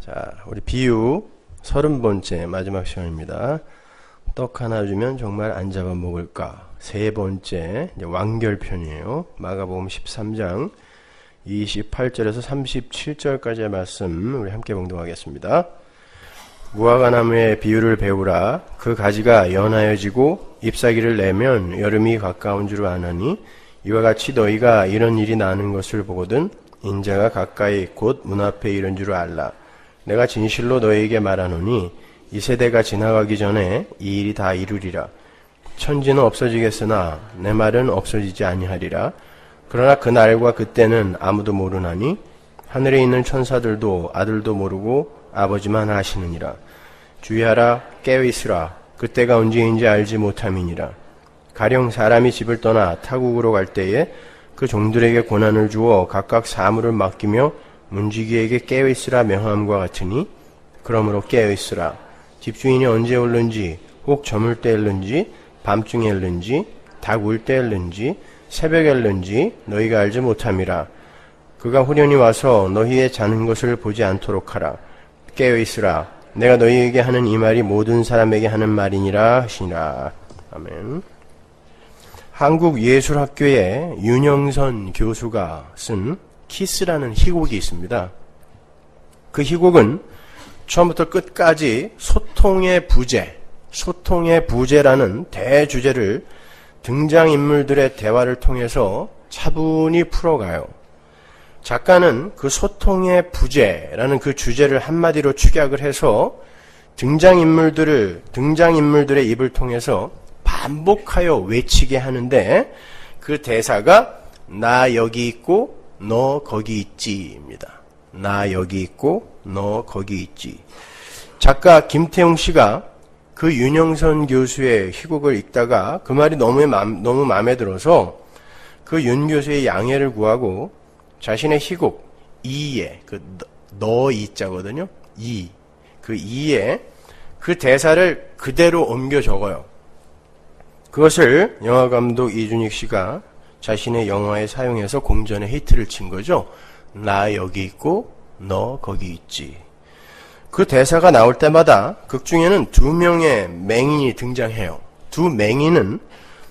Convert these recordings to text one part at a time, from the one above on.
자, 우리 비유 30번째 마지막 시간입니다. 떡 하나 주면 정말 안 잡아먹을까? 세 번째 완결편이에요. 마가복음 13장 28절에서 37절까지의 말씀 우리 함께 봉독하겠습니다. 무화과나무의 비유를 배우라. 그 가지가 연하여지고 잎사귀를 내면 여름이 가까운 줄 아나니 이와 같이 너희가 이런 일이 나는 것을 보거든 인자가 가까이 곧 문 앞에 이른 줄 알라. 내가 진실로 너희에게 말하노니 이 세대가 지나가기 전에 이 일이 다 이루리라. 천지는 없어지겠으나 내 말은 없어지지 아니하리라. 그러나 그 날과 그때는 아무도 모르나니 하늘에 있는 천사들도 아들도 모르고 아버지만 아시느니라. 주의하라, 깨어있으라. 그때가 언제인지 알지 못함이니라. 가령 사람이 집을 떠나 타국으로 갈 때에 그 종들에게 고난을 주어 각각 사물을 맡기며 문지기에게 깨어있으라 명함과 같으니 그러므로 깨어있으라. 집주인이 언제 올는지 혹 저물 때 올는지 밤중에 올는지 닭 울 때 올는지 새벽에 올는지 너희가 알지 못함이라. 그가 후련히 와서 너희의 자는 것을 보지 않도록 하라. 깨어있으라. 내가 너희에게 하는 이 말이 모든 사람에게 하는 말이니라 하시니라. 아멘. 한국예술학교의 윤영선 교수가 쓴 키스라는 희곡이 있습니다. 그 희곡은 처음부터 끝까지 소통의 부재라는 대주제를 등장인물들의 대화를 통해서 차분히 풀어가요. 작가는 그 소통의 부재라는 그 주제를 한마디로 축약을 해서 등장인물들의 입을 통해서 반복하여 외치게 하는데 그 대사가 나 여기 있고 너 거기 있지입니다. 나 여기 있고 너 거기 있지. 작가 김태웅 씨가 그 윤영선 교수의 희곡을 읽다가 그 말이 너무 마음에 들어서 그 윤 교수의 양해를 구하고 자신의 희곡 이에 그 너 이자거든요. 그 이에 그 대사를 그대로 옮겨 적어요. 그것을 영화감독 이준익 씨가 자신의 영화에 사용해서 공전의 히트를 친 거죠. 나 여기 있고 너 거기 있지. 그 대사가 나올 때마다 극 중에는 두 명의 맹인이 등장해요. 두 맹인은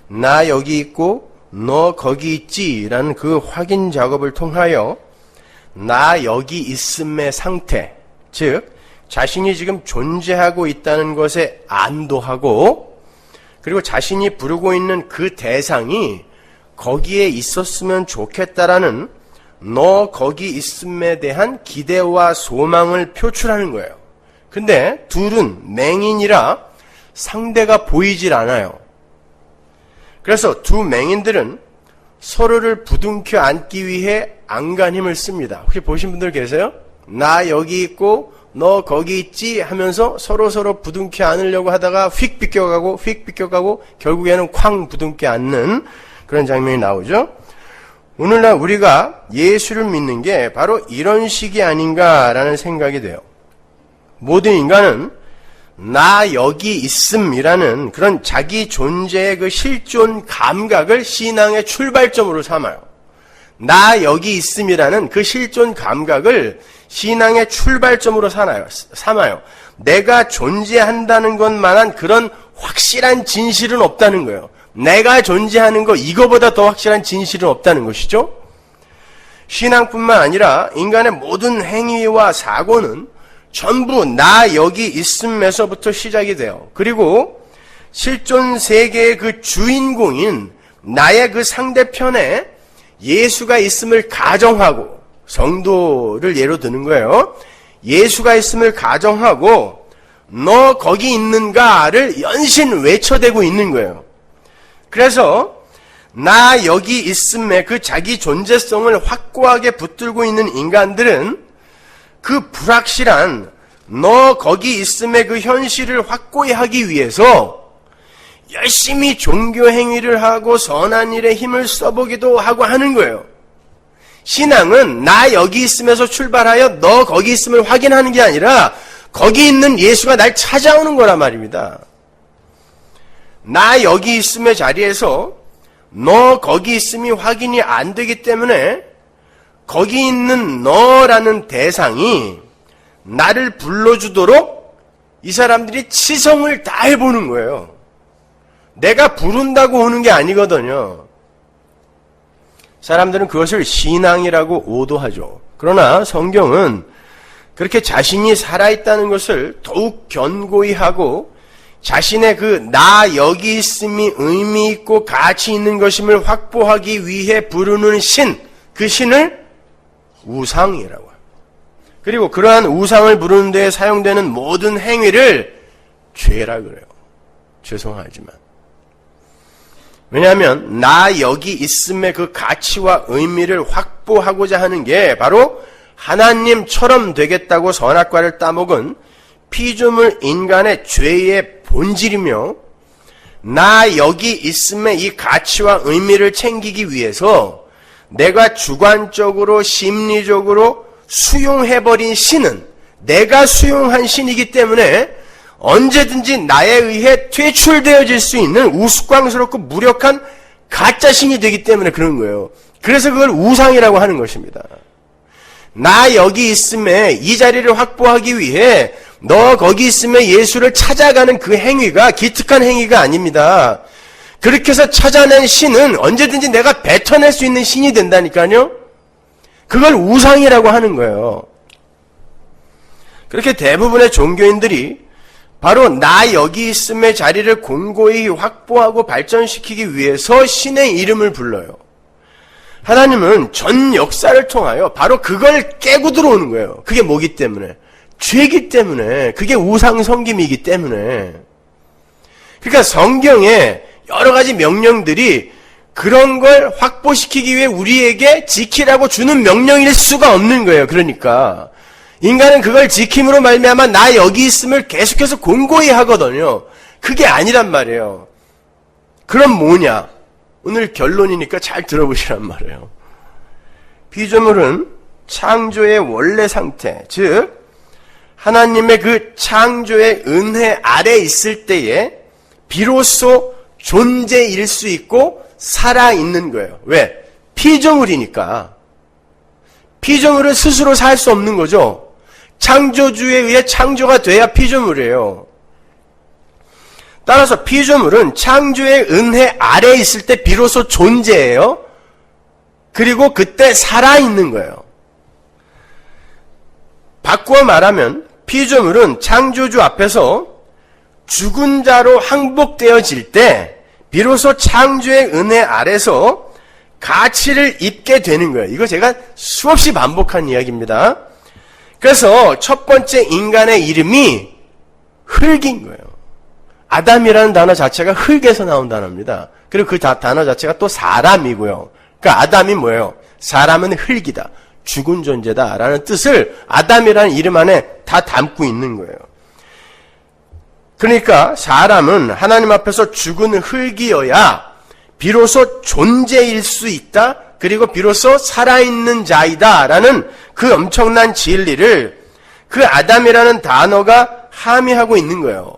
나 여기 있고 너 거기 있지 라는 그 확인 작업을 통하여 나 여기 있음의 상태, 즉 자신이 지금 존재하고 있다는 것에 안도하고 그리고 자신이 부르고 있는 그 대상이 거기에 있었으면 좋겠다라는 너 거기 있음에 대한 기대와 소망을 표출하는 거예요. 근데 둘은 맹인이라 상대가 보이질 않아요. 그래서 두 맹인들은 서로를 부둥켜 안기 위해 안간힘을 씁니다. 혹시 보신 분들 계세요? 나 여기 있고 너 거기 있지 하면서 서로 부둥켜 안으려고 하다가 휙 비껴가고 결국에는 쾅 부둥켜 안는 그런 장면이 나오죠. 오늘날 우리가 예수를 믿는 게 바로 이런 식이 아닌가라는 생각이 돼요. 모든 인간은 나 여기 있음이라는 그런 자기 존재의 그 실존 감각을 신앙의 출발점으로 삼아요. 나 여기 있음이라는 그 실존 감각을 신앙의 출발점으로 삼아요. 내가 존재한다는 것만한 그런 확실한 진실은 없다는 거예요. 내가 존재하는 거 이거보다 더 확실한 진실은 없다는 것이죠. 신앙뿐만 아니라 인간의 모든 행위와 사고는 전부 나 여기 있음에서부터 시작이 돼요. 그리고 실존 세계의 그 주인공인 나의 그 상대편에 예수가 있음을 가정하고 성도를 예로 드는 거예요. 예수가 있음을 가정하고 너 거기 있는가를 연신 외쳐대고 있는 거예요. 그래서 나 여기 있음에 그 자기 존재성을 확고하게 붙들고 있는 인간들은 그 불확실한 너 거기 있음의 그 현실을 확고히 하기 위해서 열심히 종교 행위를 하고 선한 일에 힘을 써보기도 하고 하는 거예요. 신앙은 나 여기 있음에서 출발하여 너 거기 있음을 확인하는 게 아니라 거기 있는 예수가 날 찾아오는 거란 말입니다. 나 여기 있음의 자리에서 너 거기 있음이 확인이 안 되기 때문에 거기 있는 너라는 대상이 나를 불러주도록 이 사람들이 치성을 다 해보는 거예요. 내가 부른다고 오는 게 아니거든요. 사람들은 그것을 신앙이라고 오도하죠. 그러나 성경은 그렇게 자신이 살아있다는 것을 더욱 견고히 하고 자신의 그 나 여기 있음이 의미 있고 가치 있는 것임을 확보하기 위해 부르는 신, 그 신을 우상이라고 합니다. 그리고 그러한 우상을 부르는 데에 사용되는 모든 행위를 죄라 그래요. 죄송하지만. 왜냐하면 나 여기 있음의 그 가치와 의미를 확보하고자 하는 게 바로 하나님처럼 되겠다고 선악과를 따먹은 피조물 인간의 죄의 본질이며 나 여기 있음의 이 가치와 의미를 챙기기 위해서 내가 주관적으로 심리적으로 수용해버린 신은 내가 수용한 신이기 때문에 언제든지 나에 의해 퇴출되어질 수 있는 우스꽝스럽고 무력한 가짜 신이 되기 때문에 그런 거예요. 그래서 그걸 우상이라고 하는 것입니다. 나 여기 있음에 이 자리를 확보하기 위해 너 거기 있음에 예수를 찾아가는 그 행위가 기특한 행위가 아닙니다. 그렇게 해서 찾아낸 신은 언제든지 내가 뱉어낼 수 있는 신이 된다니까요. 그걸 우상이라고 하는 거예요. 그렇게 대부분의 종교인들이 바로 나 여기 있음의 자리를 공고히 확보하고 발전시키기 위해서 신의 이름을 불러요. 하나님은 전 역사를 통하여 바로 그걸 깨고 들어오는 거예요. 그게 뭐기 때문에? 죄이기 때문에. 그게 우상 섬김이기 때문에. 그러니까 성경에 여러 가지 명령들이 그런 걸 확보시키기 위해 우리에게 지키라고 주는 명령일 수가 없는 거예요. 그러니까 인간은 그걸 지킴으로 말미암아 나 여기 있음을 계속해서 공고히 하거든요. 그게 아니란 말이에요. 그럼 뭐냐? 오늘 결론이니까 잘 들어보시란 말이에요. 피조물은 창조의 원래 상태, 즉 하나님의 그 창조의 은혜 아래 있을 때에 비로소 존재일 수 있고 살아있는 거예요. 왜? 피조물이니까. 피조물은 스스로 살 수 없는 거죠. 창조주에 의해 창조가 돼야 피조물이에요. 따라서 피조물은 창조의 은혜 아래에 있을 때 비로소 존재해요. 그리고 그때 살아있는 거예요. 바꾸어 말하면 피조물은 창조주 앞에서 죽은 자로 항복되어질 때 비로소 창조의 은혜 아래서 가치를 입게 되는 거예요. 이거 제가 수없이 반복한 이야기입니다. 그래서 첫 번째 인간의 이름이 흙인 거예요. 아담이라는 단어 자체가 흙에서 나온 단어입니다. 그리고 그 단어 자체가 또 사람이고요. 그러니까 아담이 뭐예요? 사람은 흙이다. 죽은 존재다. 라는 뜻을 아담이라는 이름 안에 다 담고 있는 거예요. 그러니까 사람은 하나님 앞에서 죽은 흙이어야 비로소 존재일 수 있다. 그리고 비로소 살아있는 자이다. 라는 그 엄청난 진리를 그 아담이라는 단어가 함의하고 있는 거예요.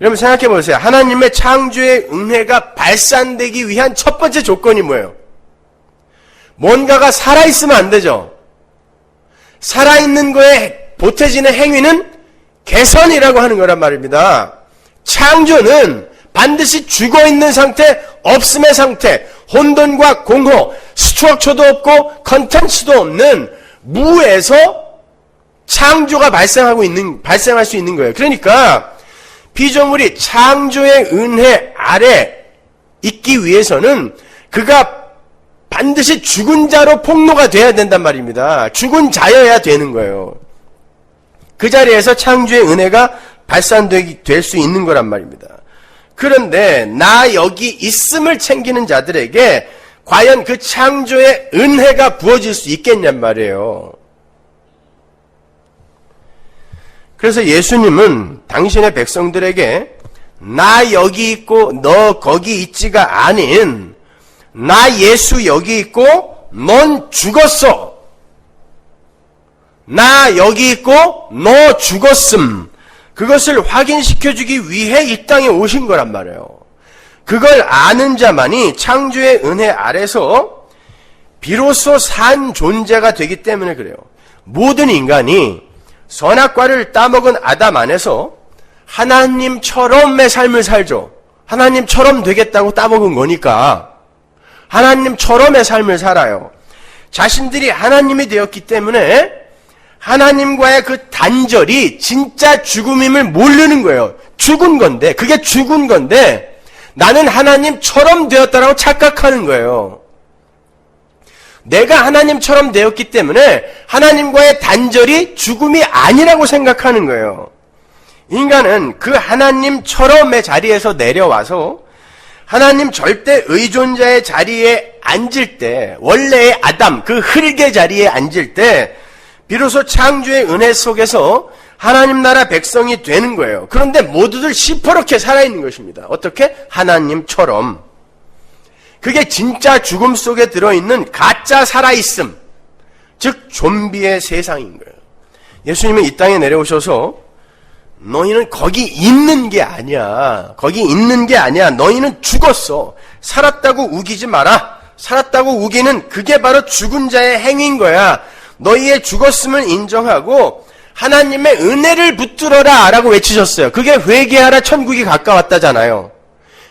여러분 생각해 보세요. 하나님의 창조의 은혜가 발산되기 위한 첫 번째 조건이 뭐예요? 뭔가가 살아있으면 안 되죠. 살아있는 거에 보태지는 행위는 개선이라고 하는 거란 말입니다. 창조는 반드시 죽어있는 상태, 없음의 상태, 혼돈과 공허, 스트럭처도 없고 컨텐츠도 없는 무에서 창조가 발생할 수 있는 거예요. 그러니까 피조물이 창조의 은혜 아래 있기 위해서는 그가 반드시 죽은 자로 폭로가 돼야 된단 말입니다. 죽은 자여야 되는 거예요. 그 자리에서 창조의 은혜가 발산될 수 있는 거란 말입니다. 그런데 나 여기 있음을 챙기는 자들에게 과연 그 창조의 은혜가 부어질 수 있겠냔 말이에요. 그래서 예수님은 당신의 백성들에게 나 여기 있고 너 거기 있지가 아닌 나 예수 여기 있고 넌 죽었어. 나 여기 있고 너 죽었음. 그것을 확인시켜주기 위해 이 땅에 오신 거란 말이에요. 그걸 아는 자만이 창조의 은혜 아래서 비로소 산 존재가 되기 때문에 그래요. 모든 인간이 선악과를 따먹은 아담 안에서 하나님처럼의 삶을 살죠. 하나님처럼 되겠다고 따먹은 거니까 하나님처럼의 삶을 살아요. 자신들이 하나님이 되었기 때문에 하나님과의 그 단절이 진짜 죽음임을 모르는 거예요. 죽은 건데, 그게 죽은 건데 나는 하나님처럼 되었다라고 착각하는 거예요. 내가 하나님처럼 되었기 때문에 하나님과의 단절이 죽음이 아니라고 생각하는 거예요. 인간은 그 하나님처럼의 자리에서 내려와서 하나님 절대 의존자의 자리에 앉을 때, 원래의 아담, 그 흙의 자리에 앉을 때 비로소 창조의 은혜 속에서 하나님 나라 백성이 되는 거예요. 그런데 모두들 시퍼렇게 살아있는 것입니다. 어떻게? 하나님처럼. 그게 진짜 죽음 속에 들어있는 가짜 살아있음, 즉 좀비의 세상인 거예요. 예수님은 이 땅에 내려오셔서 너희는 거기 있는 게 아니야. 거기 있는 게 아니야. 너희는 죽었어. 살았다고 우기지 마라. 살았다고 우기는 그게 바로 죽은 자의 행위인 거야. 너희의 죽었음을 인정하고 하나님의 은혜를 붙들어라 라고 외치셨어요. 그게 회개하라 천국이 가까웠다잖아요.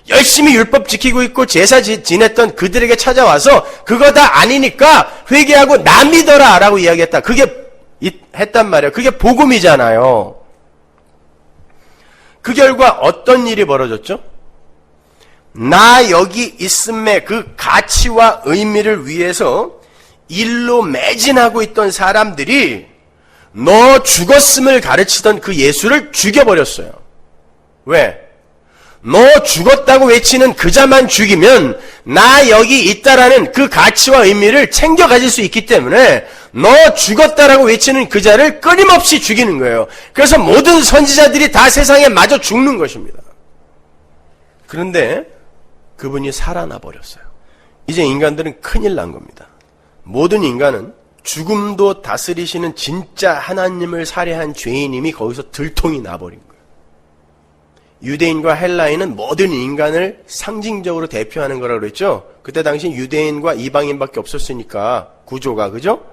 열심히 율법 지키고 있고 제사 지냈던 그들에게 찾아와서 그거 다 아니니까 회개하고 나 믿어라 라고 이야기했다. 그게 했단 말이에요. 그게 복음이잖아요. 그 결과 어떤 일이 벌어졌죠? 나 여기 있음의 그 가치와 의미를 위해서 일로 매진하고 있던 사람들이 너 죽었음을 가르치던 그 예수를 죽여버렸어요. 왜? 너 죽었다고 외치는 그 자만 죽이면 나 여기 있다라는 그 가치와 의미를 챙겨 가질 수 있기 때문에 너 죽었다라고 외치는 그 자를 끊임없이 죽이는 거예요. 그래서 모든 선지자들이 다 세상에 마저 죽는 것입니다. 그런데 그분이 살아나 버렸어요. 이제 인간들은 큰일 난 겁니다. 모든 인간은 죽음도 다스리시는 진짜 하나님을 살해한 죄인임이 거기서 들통이 나버린 거예요. 유대인과 헬라인은 모든 인간을 상징적으로 대표하는 거라고 그랬죠. 그때 당시 유대인과 이방인밖에 없었으니까 구조가, 그죠?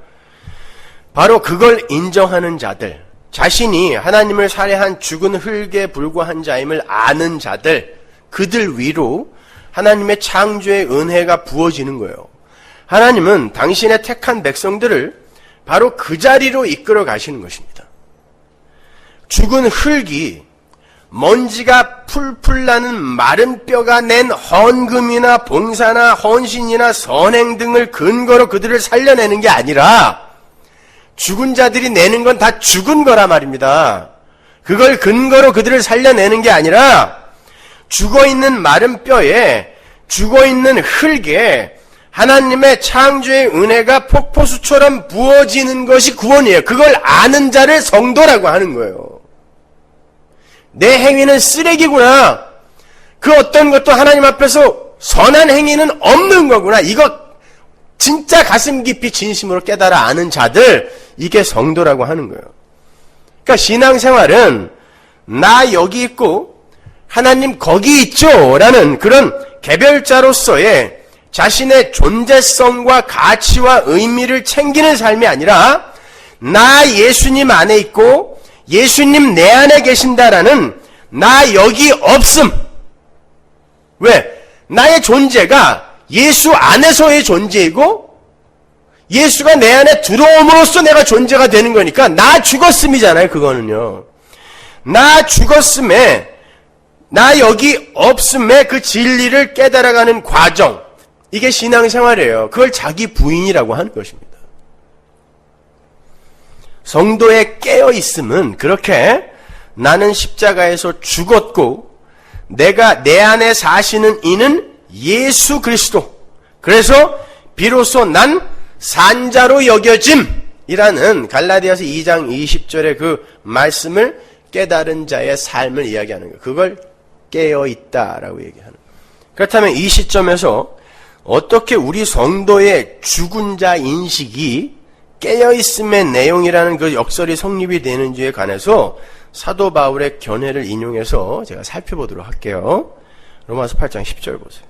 바로 그걸 인정하는 자들, 자신이 하나님을 살해한 죽은 흙에 불과한 자임을 아는 자들, 그들 위로 하나님의 창조의 은혜가 부어지는 거예요. 하나님은 당신의 택한 백성들을 바로 그 자리로 이끌어 가시는 것입니다. 죽은 흙이 먼지가 풀풀 나는 마른 뼈가 낸 헌금이나 봉사나 헌신이나 선행 등을 근거로 그들을 살려내는 게 아니라 죽은 자들이 내는 건 다 죽은 거라 말입니다. 그걸 근거로 그들을 살려내는 게 아니라 죽어있는 마른 뼈에 죽어있는 흙에 하나님의 창조의 은혜가 폭포수처럼 부어지는 것이 구원이에요. 그걸 아는 자를 성도라고 하는 거예요. 내 행위는 쓰레기구나. 그 어떤 것도 하나님 앞에서 선한 행위는 없는 거구나. 이거 진짜 가슴 깊이 진심으로 깨달아 아는 자들, 이게 성도라고 하는 거예요. 그러니까 신앙생활은 나 여기 있고 하나님 거기 있죠 라는 그런 개별자로서의 자신의 존재성과 가치와 의미를 챙기는 삶이 아니라 나 예수님 안에 있고 예수님 내 안에 계신다라는 나 여기 없음. 왜? 나의 존재가 예수 안에서의 존재이고 예수가 내 안에 들어옴으로써 내가 존재가 되는 거니까 나 죽었음이잖아요. 그거는요. 나 죽었음에 나 여기 없음에 그 진리를 깨달아가는 과정, 이게 신앙생활이에요. 그걸 자기 부인이라고 하는 것입니다. 성도의 깨어있음은 그렇게 나는 십자가에서 죽었고 내가 내 안에 사시는 이는 예수 그리스도, 그래서 비로소 난 산자로 여겨짐이라는 갈라디아서 2장 20절의 그 말씀을 깨달은 자의 삶을 이야기하는 거예요. 그걸 깨어있다라고 얘기하는 거예요. 그렇다면 이 시점에서 어떻게 우리 성도의 죽은 자 인식이 깨어있음의 내용이라는 그 역설이 성립이 되는지에 관해서 사도 바울의 견해를 인용해서 제가 살펴보도록 할게요. 로마서 8장 10절 보세요.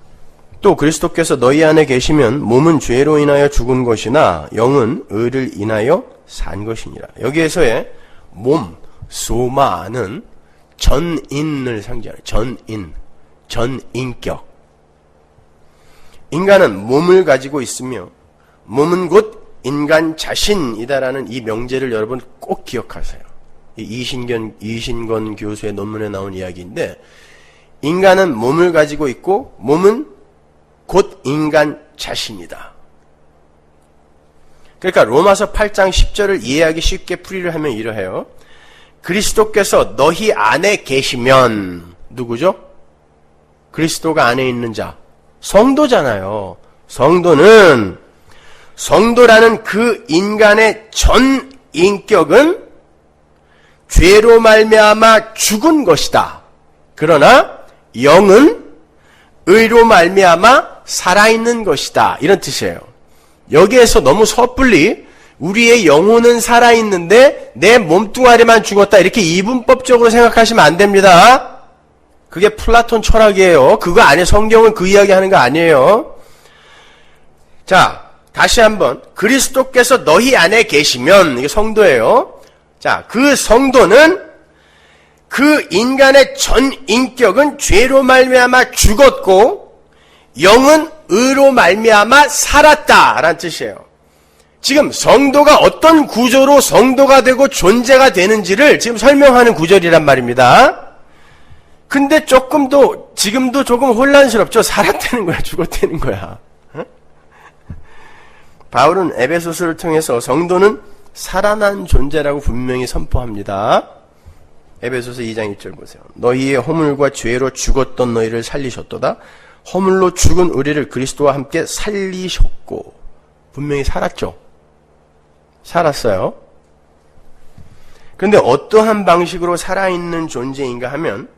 또 그리스도께서 너희 안에 계시면 몸은 죄로 인하여 죽은 것이나 영은 의를 인하여 산 것이니라. 여기에서의 몸, 소마는 전인을 상징하는 전인격. 인간은 몸을 가지고 있으며 몸은 곧 인간 자신이다라는 이 명제를 여러분 꼭 기억하세요. 이신건 교수의 논문에 나온 이야기인데, 인간은 몸을 가지고 있고 몸은 곧 인간 자신이다. 그러니까 로마서 8장 10절을 이해하기 쉽게 풀이를 하면 이러해요. 그리스도께서 너희 안에 계시면, 누구죠? 그리스도가 안에 있는 자, 성도잖아요. 성도라는 그 인간의 전 인격은 죄로 말미암아 죽은 것이다. 그러나 영은 의로 말미암아 살아있는 것이다. 이런 뜻이에요. 여기에서 너무 섣불리 우리의 영혼은 살아있는데 내 몸뚱아리만 죽었다, 이렇게 이분법적으로 생각하시면 안 됩니다. 그게 플라톤 철학이에요. 그거 아니에요. 성경은 그 이야기 하는 거 아니에요. 자, 다시 한번. 그리스도께서 너희 안에 계시면, 이게 성도예요. 자, 그 성도는 그 인간의 전 인격은 죄로 말미암아 죽었고 영은 의로 말미암아 살았다라는 뜻이에요. 지금 성도가 어떤 구조로 성도가 되고 존재가 되는지를 지금 설명하는 구절이란 말입니다. 근데 지금도 조금 혼란스럽죠? 살았다는 거야, 죽었다는 거야. 바울은 에베소서를 통해서 성도는 살아난 존재라고 분명히 선포합니다. 에베소서 2장 1절 보세요. 너희의 허물과 죄로 죽었던 너희를 살리셨도다. 허물로 죽은 우리를 그리스도와 함께 살리셨고. 분명히 살았죠. 살았어요. 그런데 어떠한 방식으로 살아있는 존재인가 하면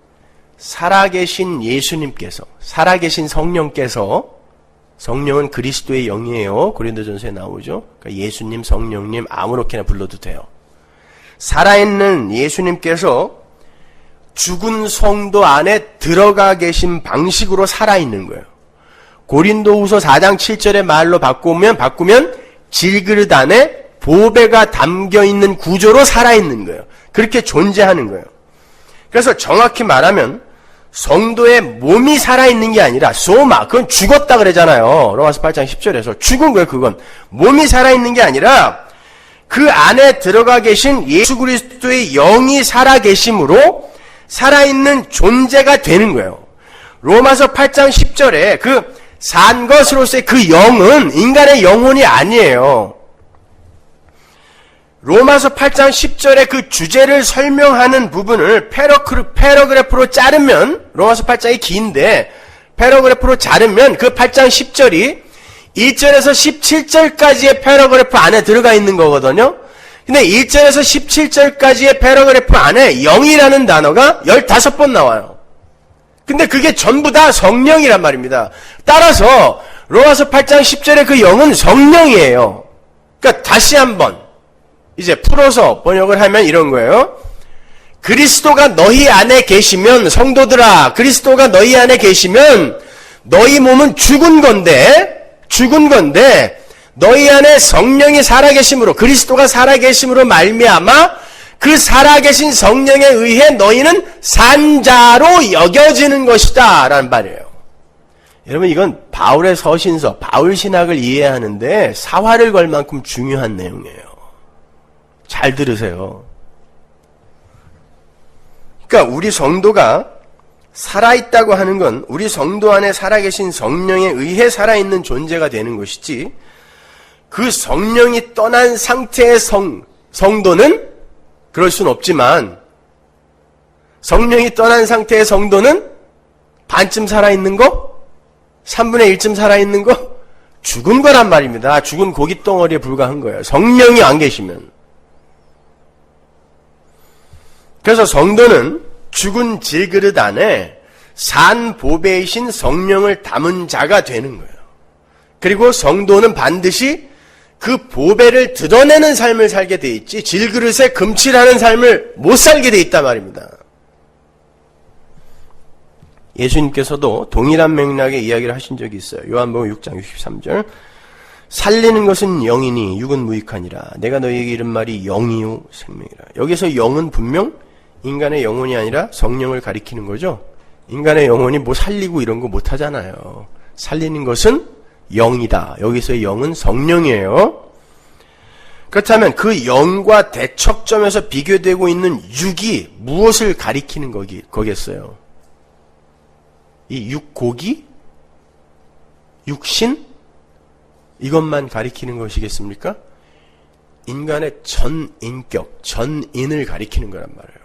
살아계신 예수님께서, 살아계신 성령께서, 성령은 그리스도의 영이에요. 고린도전서에 나오죠. 그러니까 예수님, 성령님 아무렇게나 불러도 돼요. 살아있는 예수님께서 죽은 성도 안에 들어가 계신 방식으로 살아있는 거예요. 고린도후서 4장 7절의 말로 바꾸면 질그릇 안에 보배가 담겨있는 구조로 살아있는 거예요. 그렇게 존재하는 거예요. 그래서 정확히 말하면 성도의 몸이 살아있는 게 아니라 소마, 그건 죽었다 그러잖아요. 로마서 8장 10절에서 죽은 거예요. 그건 몸이 살아있는 게 아니라 그 안에 들어가 계신 예수 그리스도의 영이 살아계심으로 살아있는 존재가 되는 거예요. 로마서 8장 10절에 그 산 것으로서의 그 영은 인간의 영혼이 아니에요. 로마서 8장 10절의 그 주제를 설명하는 부분을 패러그래프로 자르면, 로마서 8장이 긴데 패러그래프로 자르면 그 8장 10절이 1절에서 17절까지의 패러그래프 안에 들어가 있는 거거든요. 근데 1절에서 17절까지의 패러그래프 안에 영이라는 단어가 15번 나와요. 근데 그게 전부 다 성령이란 말입니다. 따라서 로마서 8장 10절의 그 영은 성령이에요. 그러니까 다시 한번 이제 풀어서 번역을 하면 이런 거예요. 그리스도가 너희 안에 계시면, 성도들아, 그리스도가 너희 안에 계시면 너희 몸은 죽은 건데 너희 안에 성령이 살아계심으로, 그리스도가 살아계심으로 말미암아 그 살아계신 성령에 의해 너희는 산자로 여겨지는 것이다 라는 말이에요. 여러분, 이건 바울의 서신서, 바울 신학을 이해하는데 사활을 걸 만큼 중요한 내용이에요. 잘 들으세요. 그러니까 우리 성도가 살아있다고 하는 건 우리 성도 안에 살아계신 성령에 의해 살아있는 존재가 되는 것이지, 그 성령이 떠난 상태의 성도는 그럴 순 없지만, 성령이 떠난 상태의 성도는 반쯤 살아있는 거? 3분의 1쯤 살아있는 거? 죽은 거란 말입니다. 죽은 고깃덩어리에 불과한 거예요. 성령이 안 계시면. 그래서 성도는 죽은 질그릇 안에 산 보배이신 성령을 담은 자가 되는 거예요. 그리고 성도는 반드시 그 보배를 드러내는 삶을 살게 돼 있지, 질그릇에 금칠하는 삶을 못 살게 돼 있단 말입니다. 예수님께서도 동일한 맥락의 이야기를 하신 적이 있어요. 요한복음 6장 63절. 살리는 것은 영이니 육은 무익하니라. 내가 너희에게 이른 말이 영이요 생명이라. 여기서 영은 분명 인간의 영혼이 아니라 성령을 가리키는 거죠. 인간의 영혼이 뭐 살리고 이런 거 못하잖아요. 살리는 것은 영이다. 여기서의 영은 성령이에요. 그렇다면 그 영과 대척점에서 비교되고 있는 육이 무엇을 가리키는 거겠어요? 이 육고기? 육신? 이것만 가리키는 것이겠습니까? 인간의 전인격, 전인을 가리키는 거란 말이에요.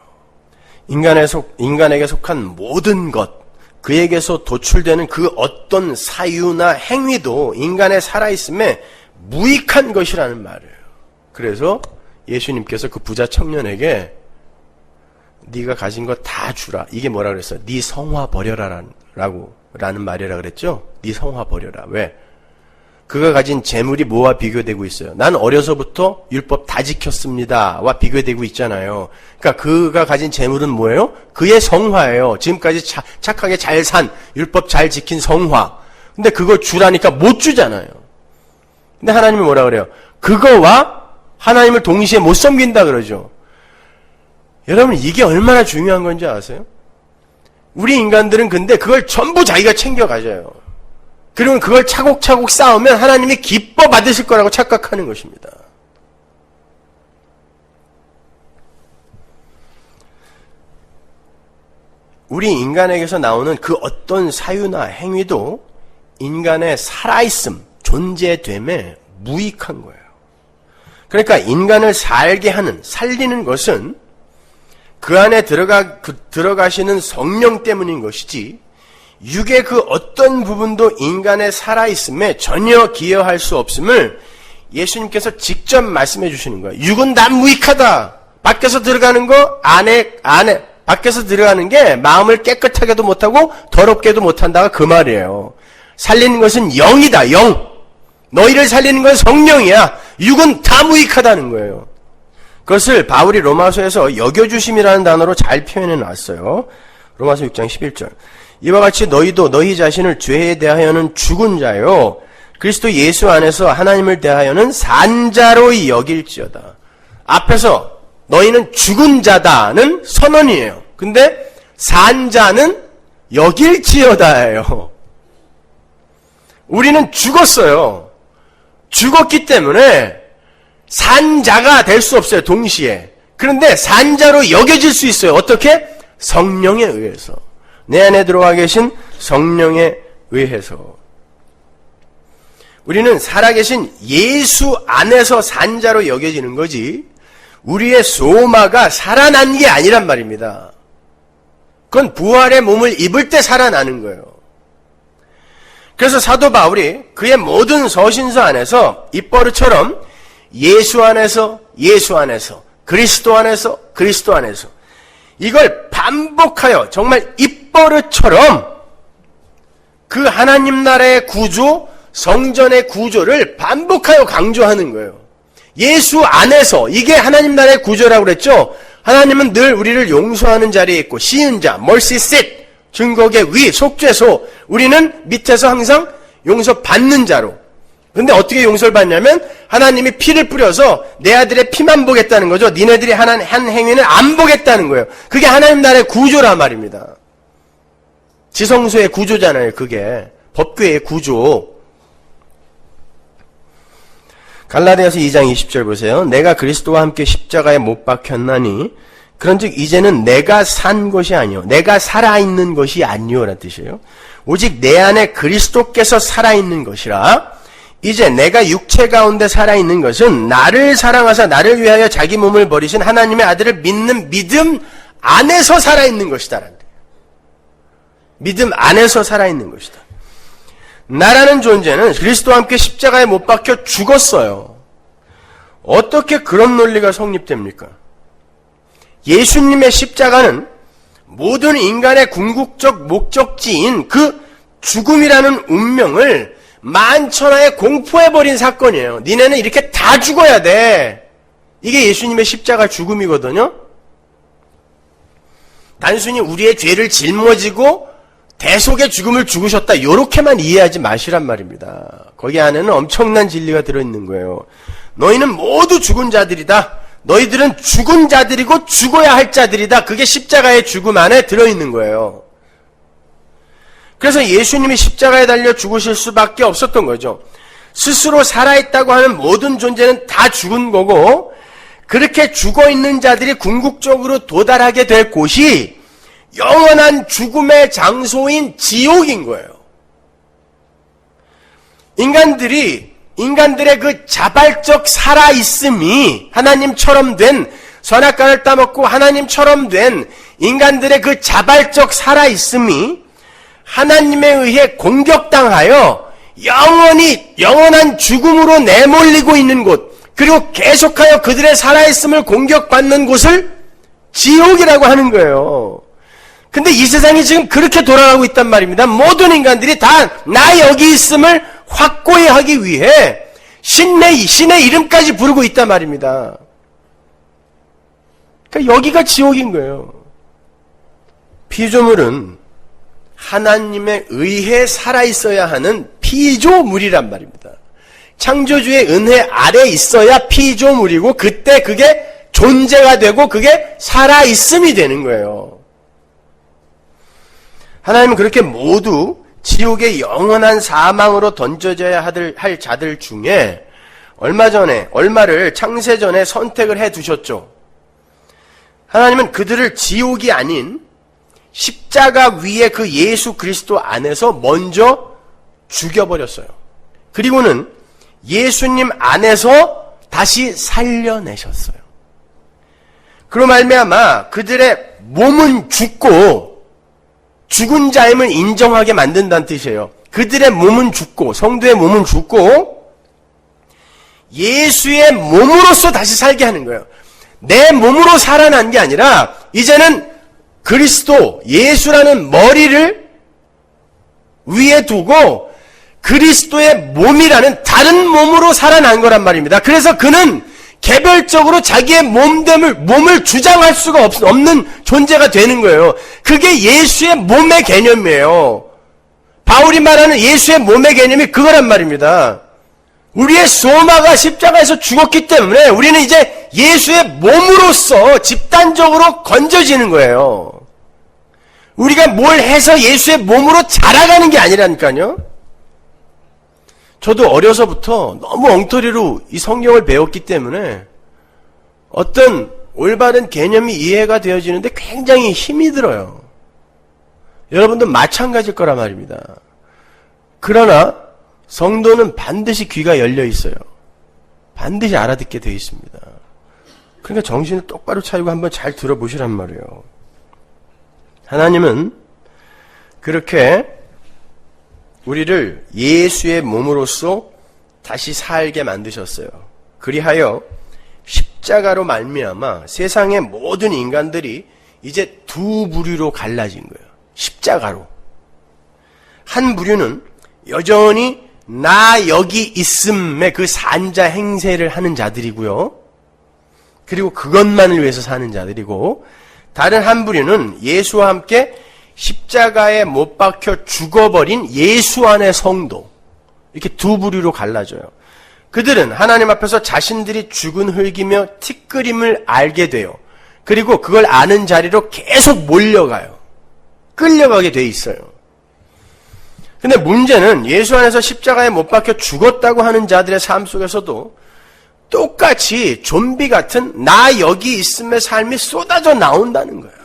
인간에게 속한 모든 것, 그에게서 도출되는 그 어떤 사유나 행위도 인간의 살아있음에 무익한 것이라는 말이에요. 그래서 예수님께서 그 부자 청년에게 네가 가진 거 다 주라. 이게 뭐라 그랬어요? 네 성화 버려라 라는 말이라 그랬죠? 네 성화 버려라. 왜? 그가 가진 재물이 뭐와 비교되고 있어요? 난 어려서부터 율법 다 지켰습니다와 비교되고 있잖아요. 그러니까 그가 가진 재물은 뭐예요? 그의 성화예요. 지금까지 착하게 잘 산, 율법 잘 지킨 성화. 근데 그걸 주라니까 못 주잖아요. 근데 하나님이 뭐라 그래요? 그거와 하나님을 동시에 못 섬긴다 그러죠. 여러분, 이게 얼마나 중요한 건지 아세요? 우리 인간들은 근데 그걸 전부 자기가 챙겨 가져요. 그리고 그걸 차곡차곡 쌓으면 하나님이 기뻐 받으실 거라고 착각하는 것입니다. 우리 인간에게서 나오는 그 어떤 사유나 행위도 인간의 살아있음, 존재됨에 무익한 거예요. 그러니까 인간을 살게 하는, 살리는 것은 그 안에 들어가시는 성령 때문인 것이지, 육의 그 어떤 부분도 인간의 살아있음에 전혀 기여할 수 없음을 예수님께서 직접 말씀해 주시는 거예요. 육은 난 무익하다. 밖에서 들어가는 거, 밖에서 들어가는 게 마음을 깨끗하게도 못하고 더럽게도 못한다가 그 말이에요. 살리는 것은 영이다, 영. 너희를 살리는 건 성령이야. 육은 다 무익하다는 거예요. 그것을 바울이 로마서에서 여겨주심이라는 단어로 잘 표현해 놨어요. 로마서 6장 11절. 이와 같이 너희도 너희 자신을 죄에 대하여는 죽은 자요 그리스도 예수 안에서 하나님을 대하여는 산 자로 여길지어다. 앞에서 너희는 죽은 자다는 선언이에요. 근데 산 자는 여길지어다예요. 우리는 죽었어요. 죽었기 때문에 산자가 될 수 없어요. 동시에. 그런데 산자로 여겨질 수 있어요. 어떻게? 성령에 의해서. 내 안에 들어와 계신 성령에 의해서. 우리는 살아계신 예수 안에서 산자로 여겨지는 거지 우리의 소마가 살아난 게 아니란 말입니다. 그건 부활의 몸을 입을 때 살아나는 거예요. 그래서 사도 바울이 그의 모든 서신서 안에서 입버릇처럼 예수 안에서, 그리스도 안에서, 그리스도 안에서 이걸 반복하여 정말 입버릇처럼 그 하나님 나라의 구조, 성전의 구조를 반복하여 강조하는 거예요. 예수 안에서, 이게 하나님 나라의 구조라고 그랬죠. 하나님은 늘 우리를 용서하는 자리에 있고 시은 자, mercy seat, 증거의 위, 속죄소. 우리는 밑에서 항상 용서받는 자로. 근데 어떻게 용서를 받냐면 하나님이 피를 뿌려서 내 아들의 피만 보겠다는 거죠. 니네들이 한 행위는 안 보겠다는 거예요. 그게 하나님 나라의 구조란 말입니다. 지성소의 구조잖아요. 그게 법궤의 구조. 갈라디아서 2장 20절 보세요. 내가 그리스도와 함께 십자가에 못 박혔나니 그런즉 이제는 내가 산 것이 아니요 내가 살아있는 것이 아니요라는 뜻이에요. 오직 내 안에 그리스도께서 살아있는 것이라. 이제 내가 육체 가운데 살아있는 것은 나를 사랑하사 나를 위하여 자기 몸을 버리신 하나님의 아들을 믿는 믿음 안에서 살아있는 것이다. 믿음 안에서 살아있는 것이다. 나라는 존재는 그리스도와 함께 십자가에 못 박혀 죽었어요. 어떻게 그런 논리가 성립됩니까? 예수님의 십자가는 모든 인간의 궁극적 목적지인 그 죽음이라는 운명을 만천하에 공포해버린 사건이에요. 니네는 이렇게 다 죽어야 돼. 이게 예수님의 십자가 죽음이거든요. 단순히 우리의 죄를 짊어지고 대속의 죽음을 죽으셨다 요렇게만 이해하지 마시란 말입니다. 거기 안에는 엄청난 진리가 들어있는 거예요. 너희는 모두 죽은 자들이다. 너희들은 죽은 자들이고 죽어야 할 자들이다. 그게 십자가의 죽음 안에 들어있는 거예요. 그래서 예수님이 십자가에 달려 죽으실 수밖에 없었던 거죠. 스스로 살아있다고 하는 모든 존재는 다 죽은 거고, 그렇게 죽어있는 자들이 궁극적으로 도달하게 될 곳이 영원한 죽음의 장소인 지옥인 거예요. 인간들의 그 자발적 살아있음이 하나님처럼 된, 선악과를 따먹고 하나님처럼 된 인간들의 그 자발적 살아있음이 하나님에 의해 공격당하여 영원한 죽음으로 내몰리고 있는 곳, 그리고 계속하여 그들의 살아있음을 공격받는 곳을 지옥이라고 하는 거예요. 근데 이 세상이 지금 그렇게 돌아가고 있단 말입니다. 모든 인간들이 다 나 여기 있음을 확고히 하기 위해 신의 이름까지 부르고 있단 말입니다. 그러니까 여기가 지옥인 거예요. 피조물은 하나님에 의해 살아있어야 하는 피조물이란 말입니다. 창조주의 은혜 아래 있어야 피조물이고, 그때 그게 존재가 되고 그게 살아있음이 되는 거예요. 하나님은 그렇게 모두 지옥의 영원한 사망으로 던져져야 할 자들 중에 얼마를 창세전에 선택을 해 두셨죠. 하나님은 그들을 지옥이 아닌 십자가 위에 그 예수 그리스도 안에서 먼저 죽여버렸어요. 그리고는 예수님 안에서 다시 살려내셨어요. 그로 말미암아 그들의 몸은 죽고 죽은 자임을 인정하게 만든다는 뜻이에요. 그들의 몸은 죽고, 성도의 몸은 죽고 예수의 몸으로서 다시 살게 하는 거예요. 내 몸으로 살아난 게 아니라 이제는 그리스도, 예수라는 머리를 위에 두고 그리스도의 몸이라는 다른 몸으로 살아난 거란 말입니다. 그래서 그는 개별적으로 자기의 몸을 주장할 수가 없는 존재가 되는 거예요. 그게 예수의 몸의 개념이에요. 바울이 말하는 예수의 몸의 개념이 그거란 말입니다. 우리의 소마가 십자가에서 죽었기 때문에 우리는 이제 예수의 몸으로서 집단적으로 건져지는 거예요. 우리가 뭘 해서 예수의 몸으로 자라가는 게 아니라니까요. 저도 어려서부터 너무 엉터리로 이 성경을 배웠기 때문에 어떤 올바른 개념이 이해가 되어지는데 굉장히 힘이 들어요. 여러분도 마찬가지일 거란 말입니다. 그러나 성도는 반드시 귀가 열려 있어요. 반드시 알아듣게 되어 있습니다. 그러니까 정신을 똑바로 차리고 한번 잘 들어보시란 말이에요. 하나님은 그렇게 우리를 예수의 몸으로써 다시 살게 만드셨어요. 그리하여 십자가로 말미암아 세상의 모든 인간들이 이제 두 부류로 갈라진 거예요. 십자가로. 한 부류는 여전히 나 여기 있음의 그 산자 행세를 하는 자들이고요. 그리고 그것만을 위해서 사는 자들이고, 다른 한 부류는 예수와 함께 십자가에 못 박혀 죽어버린 예수 안의 성도, 이렇게 두 부류로 갈라져요. 그들은 하나님 앞에서 자신들이 죽은 흙이며 티끌임을 알게 돼요. 그리고 그걸 아는 자리로 계속 몰려가요. 끌려가게 돼 있어요. 근데 문제는 예수 안에서 십자가에 못 박혀 죽었다고 하는 자들의 삶 속에서도 똑같이 좀비 같은 나 여기 있음의 삶이 쏟아져 나온다는 거예요.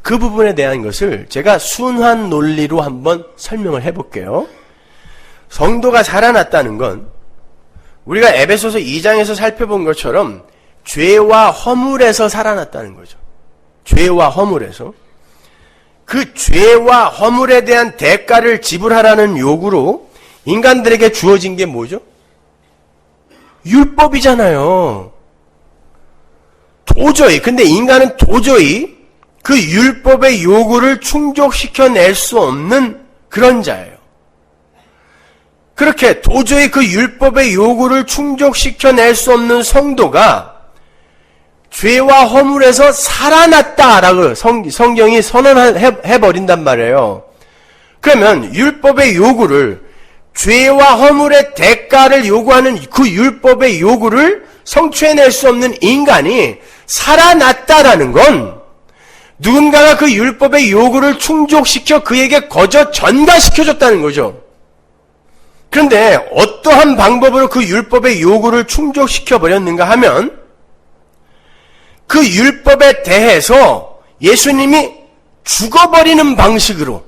그 부분에 대한 것을 제가 순환 논리로 한번 설명을 해볼게요. 성도가 살아났다는 건 우리가 에베소서 2장에서 살펴본 것처럼 죄와 허물에서 살아났다는 거죠. 죄와 허물에서. 그 죄와 허물에 대한 대가를 지불하라는 요구로 인간들에게 주어진 게 뭐죠? 율법이잖아요. 근데 인간은 도저히 그 율법의 요구를 충족시켜낼 수 없는 그런 자예요. 그렇게 도저히 그 율법의 요구를 충족시켜낼 수 없는 성도가 죄와 허물에서 살아났다라고 성경이 선언해버린단 말이에요. 그러면 율법의 요구를, 죄와 허물의 대가를 요구하는 그 율법의 요구를 성취해낼 수 없는 인간이 살아났다라는 건 누군가가 그 율법의 요구를 충족시켜 그에게 거저 전가시켜줬다는 거죠. 그런데 어떠한 방법으로 그 율법의 요구를 충족시켜버렸는가 하면 그 율법에 대해서 예수님이 죽어버리는 방식으로,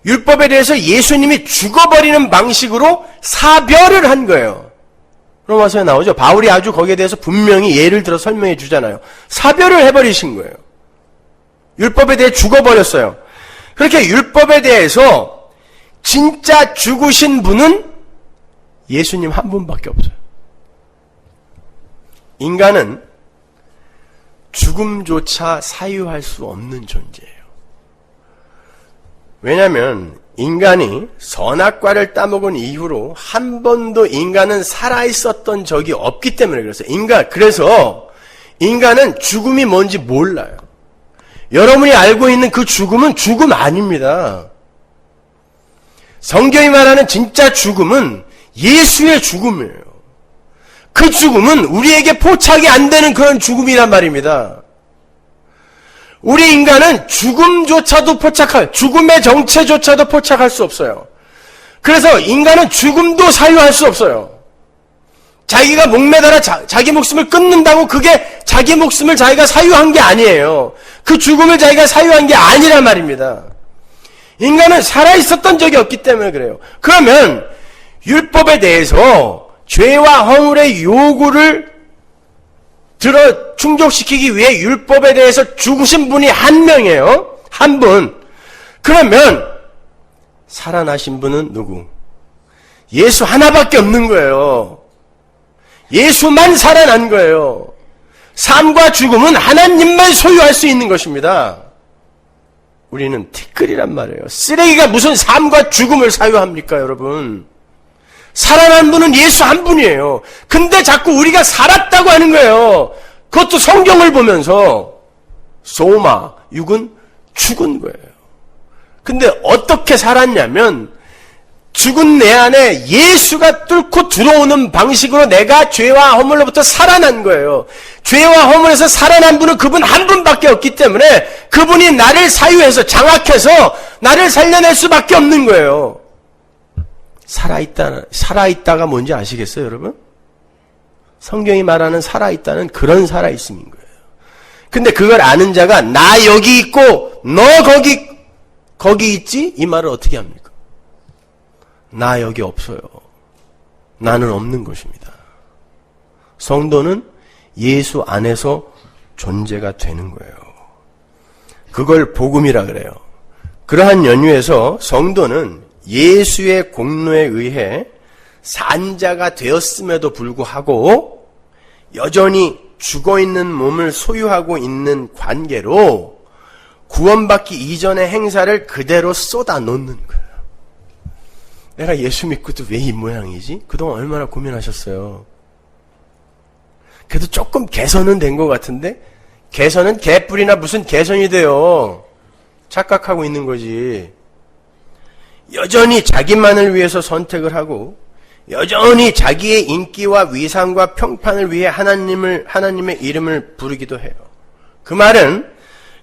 율법에 대해서 예수님이 죽어버리는 방식으로 사별을 한 거예요. 로마서에 나오죠. 바울이 아주 거기에 대해서 분명히 예를 들어 설명해 주잖아요. 사별을 해버리신 거예요. 율법에 대해 죽어버렸어요. 그렇게 율법에 대해서 진짜 죽으신 분은 예수님 한 분밖에 없어요. 인간은 죽음조차 사유할 수 없는 존재예요. 왜냐하면 인간이 선악과를 따먹은 이후로 한 번도 인간은 살아있었던 적이 없기 때문에 그랬어요. 그래서 인간은 죽음이 뭔지 몰라요. 여러분이 알고 있는 그 죽음은 죽음 아닙니다. 성경이 말하는 진짜 죽음은 예수의 죽음이에요. 그 죽음은 우리에게 포착이 안 되는 그런 죽음이란 말입니다. 우리 인간은 죽음의 정체조차도 포착할 수 없어요. 그래서 인간은 죽음도 사유할 수 없어요. 자기가 목매달아 자기 목숨을 끊는다고 그게 자기 목숨을 자기가 사유한 게 아니에요. 그 죽음을 자기가 사유한 게 아니란 말입니다. 인간은 살아있었던 적이 없기 때문에 그래요. 그러면 율법에 대해서 죄와 허물의 요구를 충족시키기 위해 율법에 대해서 죽으신 분이 한 명이에요. 한 분. 그러면 살아나신 분은 누구? 예수 하나밖에 없는 거예요. 예수만 살아난 거예요. 삶과 죽음은 하나님만 소유할 수 있는 것입니다. 우리는 티끌이란 말이에요. 쓰레기가 무슨 삶과 죽음을 사유합니까, 여러분? 살아난 분은 예수 한 분이에요. 근데 자꾸 우리가 살았다고 하는 거예요. 그것도 성경을 보면서 소마, 육은 죽은 거예요. 근데 어떻게 살았냐면 죽은 내 안에 예수가 뚫고 들어오는 방식으로 내가 죄와 허물로부터 살아난 거예요. 죄와 허물에서 살아난 분은 그분 한 분밖에 없기 때문에 그분이 나를 사유해서 장악해서 나를 살려낼 수밖에 없는 거예요. 살아있다가 뭔지 아시겠어요, 여러분? 성경이 말하는 살아있다는 그런 살아있음인 거예요. 근데 그걸 아는 자가 나 여기 있고 너 거기 있지? 이 말을 어떻게 합니까? 나 여기 없어요. 나는 없는 것입니다. 성도는 예수 안에서 존재가 되는 거예요. 그걸 복음이라 그래요. 그러한 연유에서 성도는 예수의 공로에 의해 산자가 되었음에도 불구하고 여전히 죽어있는 몸을 소유하고 있는 관계로 구원받기 이전의 행사를 그대로 쏟아놓는 거예요. 내가 예수 믿고도 왜 이 모양이지? 그동안 얼마나 고민하셨어요. 그래도 조금 개선은 된 것 같은데 개선은 개뿔이나 무슨 개선이 돼요. 착각하고 있는 거지. 여전히 자기만을 위해서 선택을 하고 여전히 자기의 인기와 위상과 평판을 위해 하나님의 이름을 부르기도 해요. 그 말은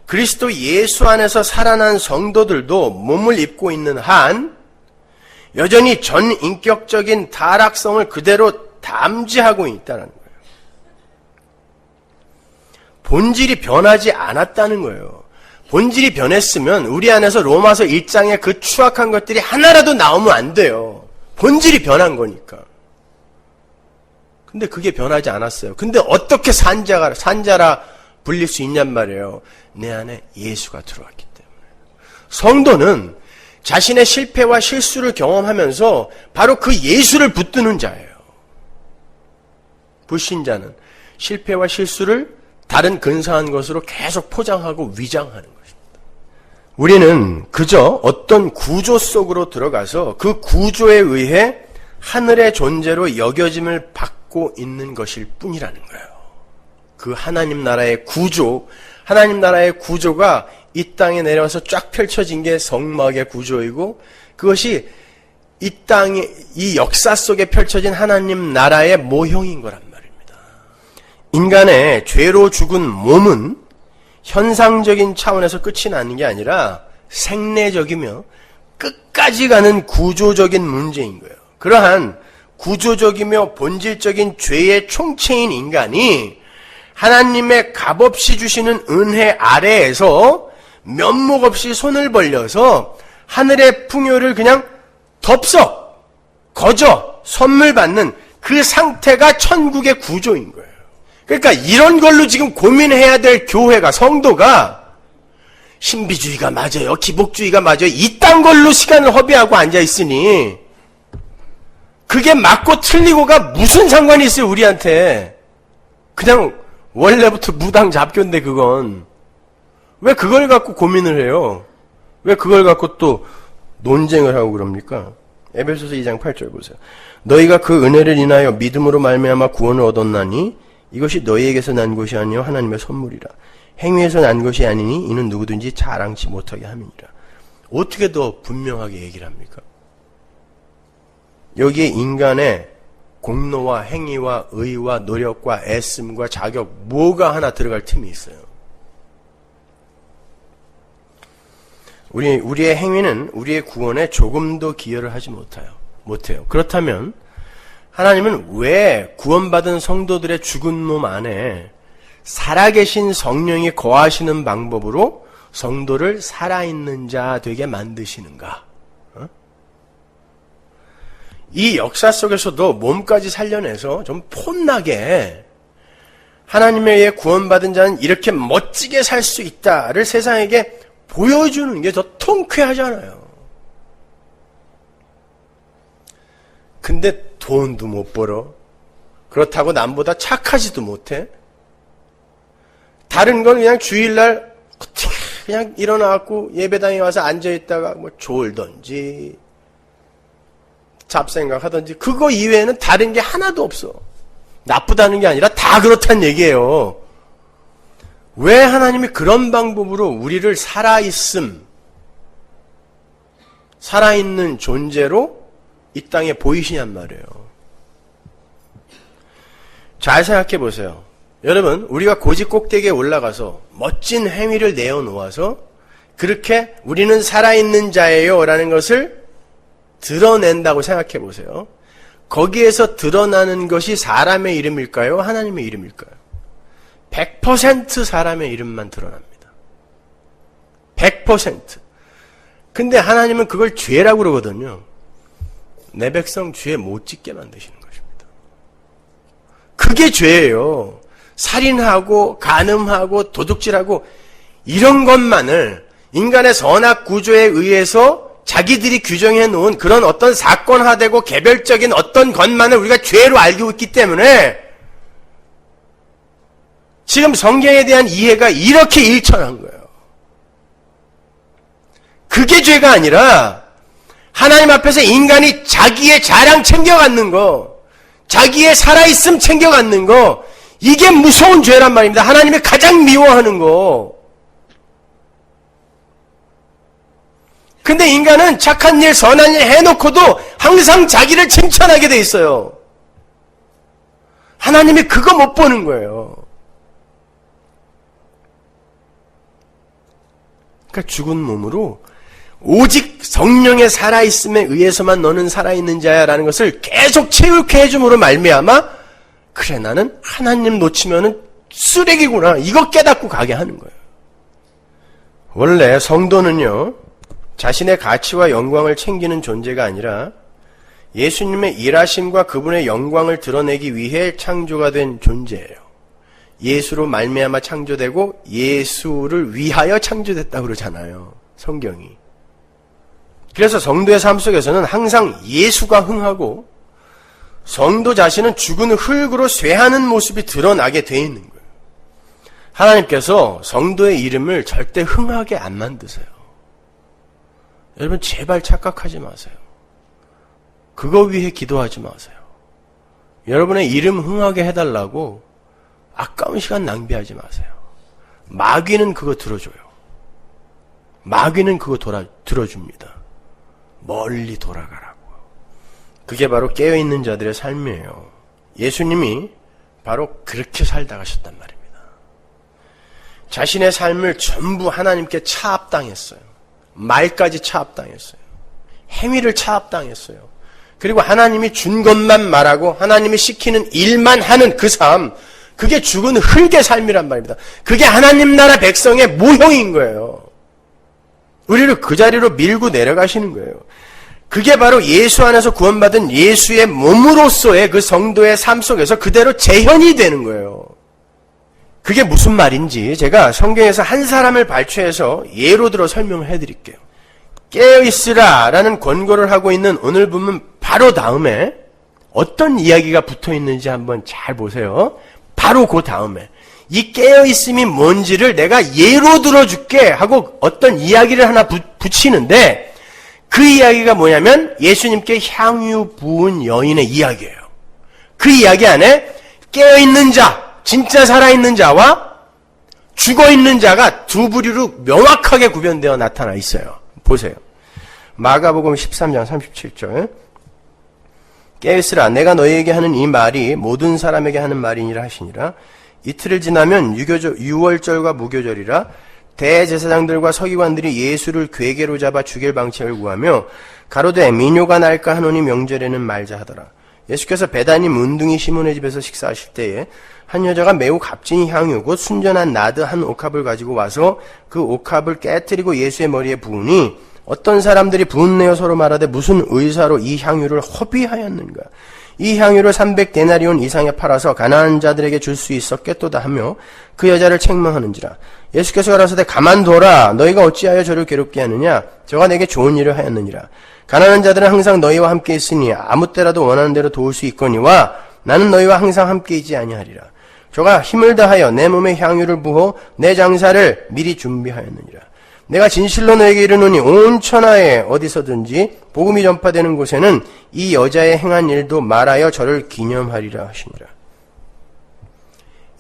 그리스도 예수 안에서 살아난 성도들도 몸을 입고 있는 한 여전히 전인격적인 타락성을 그대로 담지하고 있다는 거예요. 본질이 변하지 않았다는 거예요. 본질이 변했으면 우리 안에서 로마서 1장의 그 추악한 것들이 하나라도 나오면 안 돼요. 본질이 변한 거니까. 근데 그게 변하지 않았어요. 근데 어떻게 산자라 불릴 수 있냔 말이에요. 내 안에 예수가 들어왔기 때문에. 성도는 자신의 실패와 실수를 경험하면서 바로 그 예수를 붙드는 자예요. 불신자는 실패와 실수를 다른 근사한 것으로 계속 포장하고 위장하는 것입니다. 우리는 그저 어떤 구조 속으로 들어가서 그 구조에 의해 하늘의 존재로 여겨짐을 받고 있는 것일 뿐이라는 거예요. 그 하나님 나라의 구조, 하나님 나라의 구조가 이 땅에 내려와서 쫙 펼쳐진 게 성막의 구조이고, 그것이 이 땅에, 이 역사 속에 펼쳐진 하나님 나라의 모형인 거란 말입니다. 인간의 죄로 죽은 몸은 현상적인 차원에서 끝이 나는 게 아니라 생내적이며 끝까지 가는 구조적인 문제인 거예요. 그러한 구조적이며 본질적인 죄의 총체인 인간이 하나님의 값없이 주시는 은혜 아래에서 면목 없이 손을 벌려서 하늘의 풍요를 그냥 덥석, 거저, 선물 받는 그 상태가 천국의 구조인 거예요. 그러니까 이런 걸로 지금 고민해야 될 교회가, 성도가 신비주의가 맞아요, 기복주의가 맞아요, 이딴 걸로 시간을 허비하고 앉아있으니 그게 맞고 틀리고가 무슨 상관이 있어요, 우리한테. 그냥 원래부터 무당 잡견데 그건. 왜 그걸 갖고 고민을 해요? 왜 그걸 갖고 또 논쟁을 하고 그럽니까? 에베소서 2장 8절 보세요. 너희가 그 은혜를 인하여 믿음으로 말미암아 구원을 얻었나니 이것이 너희에게서 난 것이 아니요 하나님의 선물이라. 행위에서 난 것이 아니니 이는 누구든지 자랑치 못하게 함이니라. 어떻게 더 분명하게 얘기를 합니까? 여기에 인간의 공로와 행위와 의와 노력과 애씀과 자격 뭐가 하나 들어갈 틈이 있어요. 우리의 행위는 우리의 구원에 조금도 기여를 하지 못해요. 그렇다면 하나님은 왜 구원받은 성도들의 죽은 몸 안에 살아계신 성령이 거하시는 방법으로 성도를 살아있는 자 되게 만드시는가? 이 역사 속에서도 몸까지 살려내서 좀 폼나게 하나님에 의해 구원받은 자는 이렇게 멋지게 살 수 있다를 세상에게 보여주는 게 더 통쾌하잖아요. 근데 돈도 못 벌어. 그렇다고 남보다 착하지도 못해. 다른 건 그냥 주일날 그냥 일어나갖고 예배당에 와서 앉아있다가 뭐 졸던지 잡생각하던지 그거 이외에는 다른 게 하나도 없어. 나쁘다는 게 아니라 다 그렇단 얘기예요. 왜 하나님이 그런 방법으로 우리를 살아있는 존재로 이 땅에 보이시냔 말이에요. 잘 생각해 보세요. 여러분, 우리가 고지 꼭대기에 올라가서 멋진 행위를 내어놓아서 그렇게 우리는 살아있는 자예요 라는 것을 드러낸다고 생각해 보세요. 거기에서 드러나는 것이 사람의 이름일까요? 하나님의 이름일까요? 100% 사람의 이름만 드러납니다. 100%. 근데 하나님은 그걸 죄라고 그러거든요. 내 백성 죄 못 짓게 만드시는 것입니다. 그게 죄예요. 살인하고 간음하고 도둑질하고 이런 것만을 인간의 선악 구조에 의해서 자기들이 규정해 놓은 그런 어떤 사건화되고 개별적인 어떤 것만을 우리가 죄로 알고 있기 때문에 지금 성경에 대한 이해가 이렇게 일천한 거예요. 그게 죄가 아니라 하나님 앞에서 인간이 자기의 자랑 챙겨갖는 거, 자기의 살아있음 챙겨갖는 거, 이게 무서운 죄란 말입니다. 하나님이 가장 미워하는 거. 근데 인간은 착한 일, 선한 일 해놓고도 항상 자기를 칭찬하게 돼 있어요. 하나님이 그거 못 보는 거예요. 그러니까 죽은 몸으로 오직 성령의 살아있음에 의해서만 너는 살아있는 자야라는 것을 계속 체육해 해줌으로 말미암아 그래 나는 하나님 놓치면은 쓰레기구나 이거 깨닫고 가게 하는 거예요. 원래 성도는요 자신의 가치와 영광을 챙기는 존재가 아니라 예수님의 일하심과 그분의 영광을 드러내기 위해 창조가 된 존재예요. 예수로 말미암아 창조되고 예수를 위하여 창조됐다고 그러잖아요. 성경이. 그래서 성도의 삶 속에서는 항상 예수가 흥하고 성도 자신은 죽은 흙으로 쇠하는 모습이 드러나게 돼 있는 거예요. 하나님께서 성도의 이름을 절대 흥하게 안 만드세요. 여러분 제발 착각하지 마세요. 그거 위해 기도하지 마세요. 여러분의 이름 흥하게 해달라고 아까운 시간 낭비하지 마세요. 마귀는 그거 들어줘요. 마귀는 그거 들어줍니다. 멀리 돌아가라고. 그게 바로 깨어있는 자들의 삶이에요. 예수님이 바로 그렇게 살다 가셨단 말입니다. 자신의 삶을 전부 하나님께 차압당했어요. 말까지 차압당했어요. 행위를 차압당했어요. 그리고 하나님이 준 것만 말하고 하나님이 시키는 일만 하는 그 삶, 그게 죽은 흙의 삶이란 말입니다. 그게 하나님 나라 백성의 모형인 거예요. 우리를 그 자리로 밀고 내려가시는 거예요. 그게 바로 예수 안에서 구원받은 예수의 몸으로서의 그 성도의 삶 속에서 그대로 재현이 되는 거예요. 그게 무슨 말인지 제가 성경에서 한 사람을 발췌해서 예로 들어 설명을 해드릴게요. 깨어있으라 라는 권고를 하고 있는 오늘 본문 바로 다음에 어떤 이야기가 붙어 있는지 한번 잘 보세요. 바로 그 다음에 이 깨어있음이 뭔지를 내가 예로 들어줄게 하고 어떤 이야기를 하나 붙이는데 그 이야기가 뭐냐면 예수님께 향유 부은 여인의 이야기예요. 그 이야기 안에 깨어있는 자, 진짜 살아있는 자와 죽어있는 자가 두 부류로 명확하게 구별되어 나타나 있어요. 보세요. 마가복음 13장 37절. 깨어있으라 내가 너희에게 하는 이 말이 모든 사람에게 하는 말이니라 하시니라. 이틀을 지나면 유월절과 무교절이라 대제사장들과 서기관들이 예수를 괴계로 잡아 죽일 방책을 구하며 가로되 민요가 날까 하노니 명절에는 말자 하더라. 예수께서 베다니 문둥이 시몬의 집에서 식사하실 때에 한 여자가 매우 값진 향유 곧 순전한 나드 한 옥합을 가지고 와서 그 옥합을 깨뜨리고 예수의 머리에 부으니 어떤 사람들이 분내어 서로 말하되 무슨 의사로 이 향유를 허비하였는가. 이 향유를 300데나리온 이상에 팔아서 가난한 자들에게 줄 수 있었겠도다 하며 그 여자를 책망하는지라. 예수께서 가라사대 가만둬라. 너희가 어찌하여 저를 괴롭게 하느냐. 저가 내게 좋은 일을 하였느니라. 가난한 자들은 항상 너희와 함께 있으니 아무 때라도 원하는 대로 도울 수 있거니와 나는 너희와 항상 함께 있지 아니하리라. 저가 힘을 다하여 내 몸에 향유를 부어 내 장사를 미리 준비하였느니라. 내가 진실로 너에게 이르노니 온 천하에 어디서든지 복음이 전파되는 곳에는 이 여자의 행한 일도 말하여 저를 기념하리라 하시니라.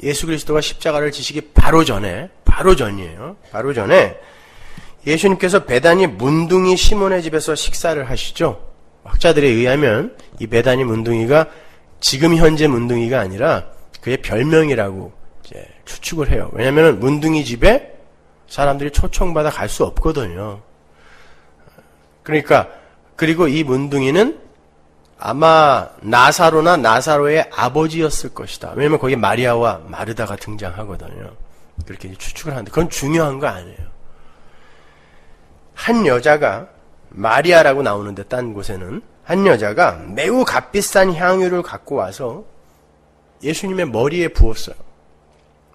예수 그리스도가 십자가를 지시기 바로 전에 예수님께서 베다니 문둥이 시몬의 집에서 식사를 하시죠. 학자들에 의하면 이 베다니 문둥이가 지금 현재 문둥이가 아니라 그의 별명이라고 이제 추측을 해요. 왜냐하면 문둥이 집에 사람들이 초청받아 갈 수 없거든요. 그러니까 그리고 이 문둥이는 아마 나사로나 나사로의 아버지였을 것이다. 왜냐하면 거기 마리아와 마르다가 등장하거든요. 그렇게 추측을 하는데 그건 중요한 거 아니에요. 한 여자가 마리아라고 나오는데 딴 곳에는 한 여자가 매우 값비싼 향유를 갖고 와서 예수님의 머리에 부었어요.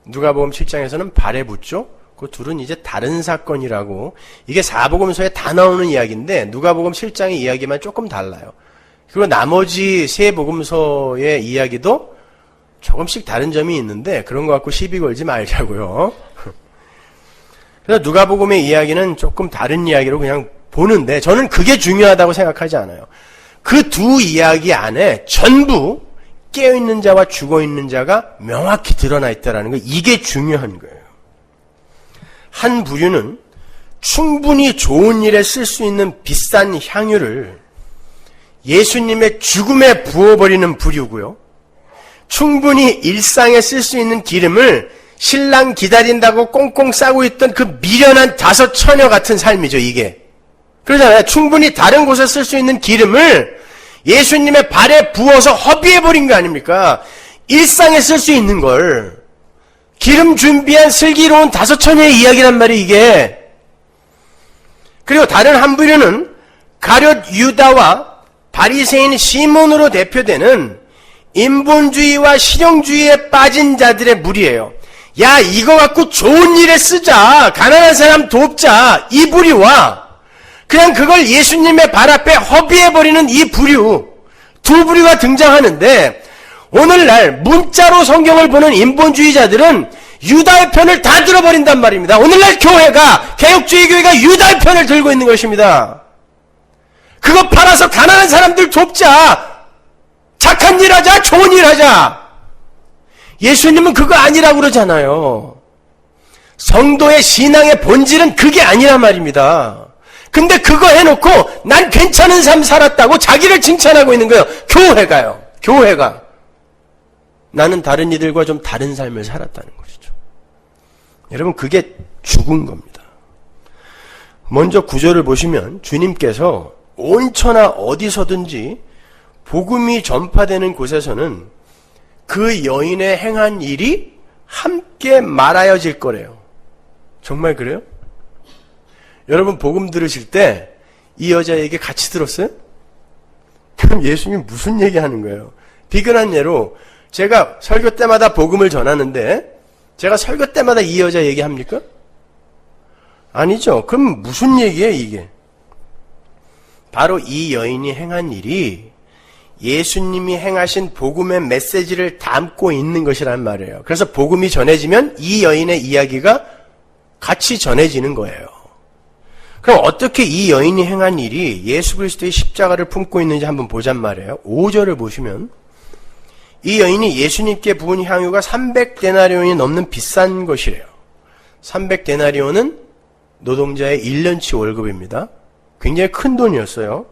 누가복음 7장에서는 발에 붓죠. 그 둘은 이제 다른 사건이라고. 이게 사복음서에 다 나오는 이야기인데 누가복음 7장의 이야기만 조금 달라요. 그리고 나머지 세 복음서의 이야기도 조금씩 다른 점이 있는데 그런 거 갖고 시비 걸지 말자고요. 그래서 누가복음의 이야기는 조금 다른 이야기로 그냥 보는데 저는 그게 중요하다고 생각하지 않아요. 그 두 이야기 안에 전부 깨어있는 자와 죽어있는 자가 명확히 드러나 있다는 거, 이게 중요한 거예요. 한 부류는 충분히 좋은 일에 쓸 수 있는 비싼 향유를 예수님의 죽음에 부어버리는 부류고요. 충분히 일상에 쓸 수 있는 기름을 신랑 기다린다고 꽁꽁 싸고 있던 그 미련한 5 처녀 같은 삶이죠, 이게. 그러잖아요. 충분히 다른 곳에 쓸 수 있는 기름을 예수님의 발에 부어서 허비해버린 거 아닙니까? 일상에 쓸 수 있는 걸. 기름 준비한 슬기로운 5 처녀의 이야기란 말이에요, 이게. 그리고 다른 한 부류는 가룟 유다와 바리새인 시몬으로 대표되는 인본주의와 실용주의에 빠진 자들의 무리예요. 야, 이거 갖고 좋은 일에 쓰자. 가난한 사람 돕자. 이 부류와 그냥 그걸 예수님의 발 앞에 허비해버리는 이 부류, 두 부류가 등장하는데 오늘날 문자로 성경을 보는 인본주의자들은 유다의 편을 다 들어버린단 말입니다. 오늘날 교회가, 개혁주의 교회가 유다의 편을 들고 있는 것입니다. 그거 팔아서 가난한 사람들 돕자. 착한 일 하자. 좋은 일 하자. 예수님은 그거 아니라고 그러잖아요. 성도의 신앙의 본질은 그게 아니란 말입니다. 근데 그거 해놓고 난 괜찮은 삶 살았다고 자기를 칭찬하고 있는 거예요. 교회가요. 교회가. 나는 다른 이들과 좀 다른 삶을 살았다는 것이죠. 여러분, 그게 죽은 겁니다. 먼저 구절을 보시면 주님께서 온천하 어디서든지 복음이 전파되는 곳에서는 그 여인의 행한 일이 함께 말하여질 거래요. 정말 그래요? 여러분, 복음 들으실 때 이 여자 얘기 같이 들었어요? 그럼 예수님이 무슨 얘기 하는 거예요? 비근한 예로 제가 설교 때마다 복음을 전하는데 제가 설교 때마다 이 여자 얘기합니까? 아니죠. 그럼 무슨 얘기예요, 이게? 바로 이 여인이 행한 일이 예수님이 행하신 복음의 메시지를 담고 있는 것이란 말이에요. 그래서 복음이 전해지면 이 여인의 이야기가 같이 전해지는 거예요. 그럼 어떻게 이 여인이 행한 일이 예수 그리스도의 십자가를 품고 있는지 한번 보잔 말이에요. 5절을 보시면 이 여인이 예수님께 부은 향유가 300데나리온이 넘는 비싼 것이래요. 300데나리온은 노동자의 1년치 월급입니다. 굉장히 큰 돈이었어요.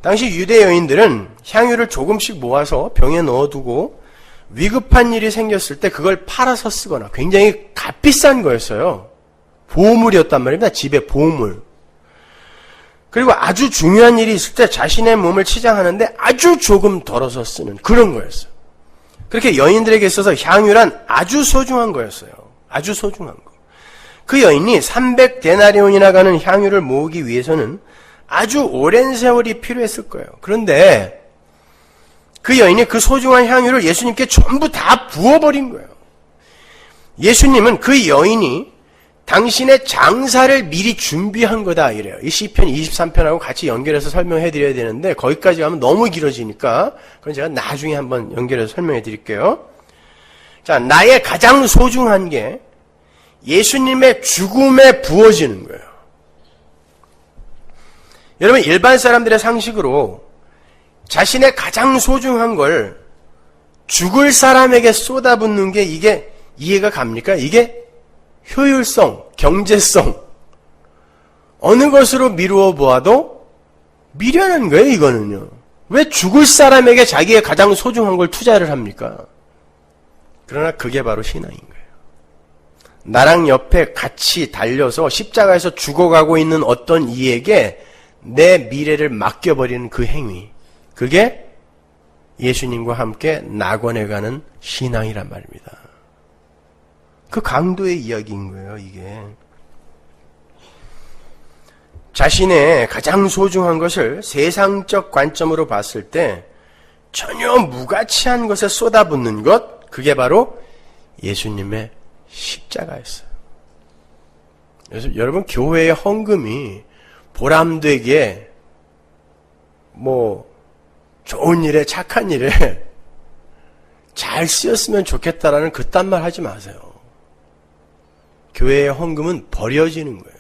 당시 유대 여인들은 향유를 조금씩 모아서 병에 넣어두고 위급한 일이 생겼을 때 그걸 팔아서 쓰거나 굉장히 값비싼 거였어요. 보물이었단 말입니다. 집의 보물. 그리고 아주 중요한 일이 있을 때 자신의 몸을 치장하는데 아주 조금 덜어서 쓰는 그런 거였어요. 그렇게 여인들에게 있어서 향유란 아주 소중한 거였어요. 아주 소중한 거. 그 여인이 300데나리온이나 가는 향유를 모으기 위해서는 아주 오랜 세월이 필요했을 거예요. 그런데 그 여인이 그 소중한 향유를 예수님께 전부 다 부어버린 거예요. 예수님은 그 여인이 당신의 장사를 미리 준비한 거다 이래요. 이 시편 23편하고 같이 연결해서 설명해 드려야 되는데 거기까지 가면 너무 길어지니까 그건 제가 나중에 한번 연결해서 설명해 드릴게요. 자, 나의 가장 소중한 게 예수님의 죽음에 부어지는 거예요. 여러분, 일반 사람들의 상식으로 자신의 가장 소중한 걸 죽을 사람에게 쏟아붓는 게 이게 이해가 갑니까? 이게 효율성, 경제성, 어느 것으로 미루어 보아도 미련한 거예요, 이거는요. 왜 죽을 사람에게 자기의 가장 소중한 걸 투자를 합니까? 그러나 그게 바로 신앙인 거예요. 나랑 옆에 같이 달려서 십자가에서 죽어가고 있는 어떤 이에게 내 미래를 맡겨버리는 그 행위, 그게 예수님과 함께 낙원에 가는 신앙이란 말입니다. 그 강도의 이야기인 거예요, 이게. 자신의 가장 소중한 것을 세상적 관점으로 봤을 때 전혀 무가치한 것에 쏟아붓는 것, 그게 바로 예수님의 십자가였어요. 그래서 여러분, 교회의 헌금이 보람되게 좋은 일에 착한 일에 잘 쓰였으면 좋겠다라는 그딴 말 하지 마세요. 교회의 헌금은 버려지는 거예요.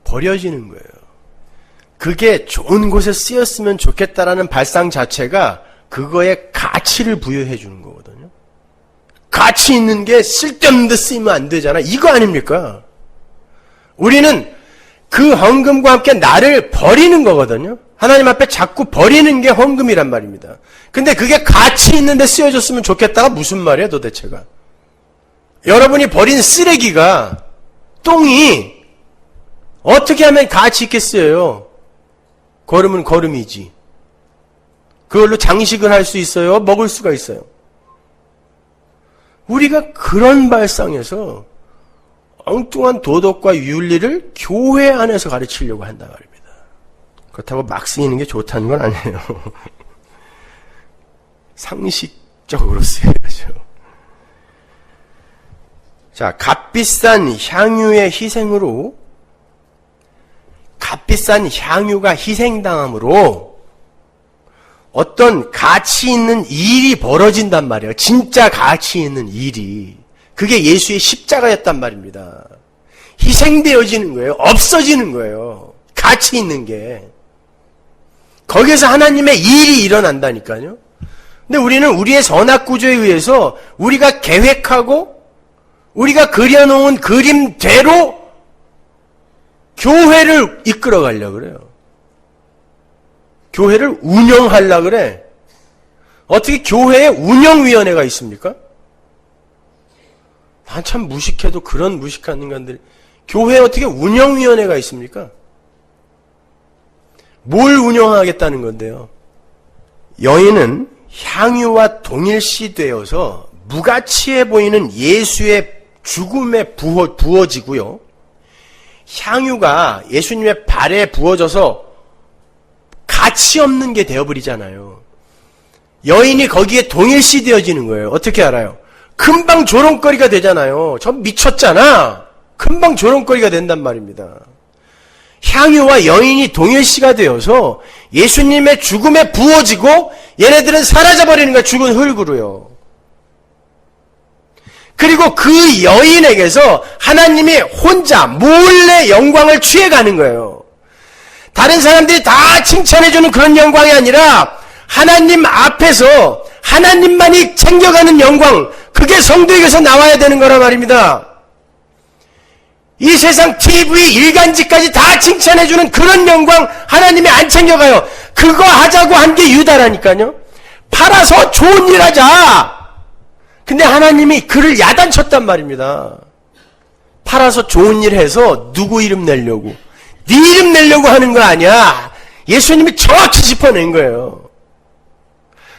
버려지는 거예요. 그게 좋은 곳에 쓰였으면 좋겠다라는 발상 자체가 그거에 가치를 부여해 주는 거거든요. 가치 있는 게 쓸데없는 데 쓰이면 안 되잖아. 이거 아닙니까? 우리는 그 헌금과 함께 나를 버리는 거거든요. 하나님 앞에 자꾸 버리는 게 헌금이란 말입니다. 근데 그게 가치 있는 데 쓰여졌으면 좋겠다가 무슨 말이에요, 도대체가? 여러분이 버린 쓰레기가, 똥이 어떻게 하면 가치 있게 쓰여요? 걸음은 걸음이지. 그걸로 장식을 할 수 있어요? 먹을 수가 있어요. 우리가 그런 발상에서 엉뚱한 도덕과 윤리를 교회 안에서 가르치려고 한단 말입니다. 그렇다고 막 쓰이는 게 좋다는 건 아니에요. 상식적으로 쓰여야죠. 자, 값비싼 향유의 희생으로, 값비싼 향유가 희생당함으로 어떤 가치 있는 일이 벌어진단 말이에요. 진짜 가치 있는 일이. 그게 예수의 십자가였단 말입니다. 희생되어지는 거예요. 없어지는 거예요. 가치 있는 게. 거기에서 하나님의 일이 일어난다니까요. 근데 우리는 우리의 선악구조에 의해서 우리가 계획하고 우리가 그려놓은 그림대로 교회를 이끌어 가려고 그래요. 교회를 운영하려고 그래. 어떻게 교회에 운영위원회가 있습니까? 난 참 무식해도 그런 무식한 인간들이 교회에 어떻게 운영위원회가 있습니까? 뭘 운영하겠다는 건데요? 여인은 향유와 동일시되어서 무가치해 보이는 예수의 죽음에 부어지고요. 향유가 예수님의 발에 부어져서 가치 없는 게 되어버리잖아요. 여인이 거기에 동일시되어지는 거예요. 어떻게 알아요? 금방 조롱거리가 되잖아요. 저 미쳤잖아. 금방 조롱거리가 된단 말입니다. 향유와 여인이 동일시가 되어서 예수님의 죽음에 부어지고 얘네들은 사라져버리는 거야. 죽은 흙으로요. 그리고 그 여인에게서 하나님이 혼자 몰래 영광을 취해가는 거예요. 다른 사람들이 다 칭찬해주는 그런 영광이 아니라 하나님 앞에서 하나님만이 챙겨가는 영광, 그게 성도에게서 나와야 되는 거란 말입니다. 이 세상 TV, 일간지까지 다 칭찬해주는 그런 영광 하나님이 안 챙겨가요. 그거 하자고 한 게 유다라니까요. 팔아서 좋은 일 하자. 근데 하나님이 그를 야단쳤단 말입니다. 팔아서 좋은 일 해서 누구 이름 내려고, 네 이름 내려고 하는 거 아니야. 예수님이 정확히 짚어낸 거예요.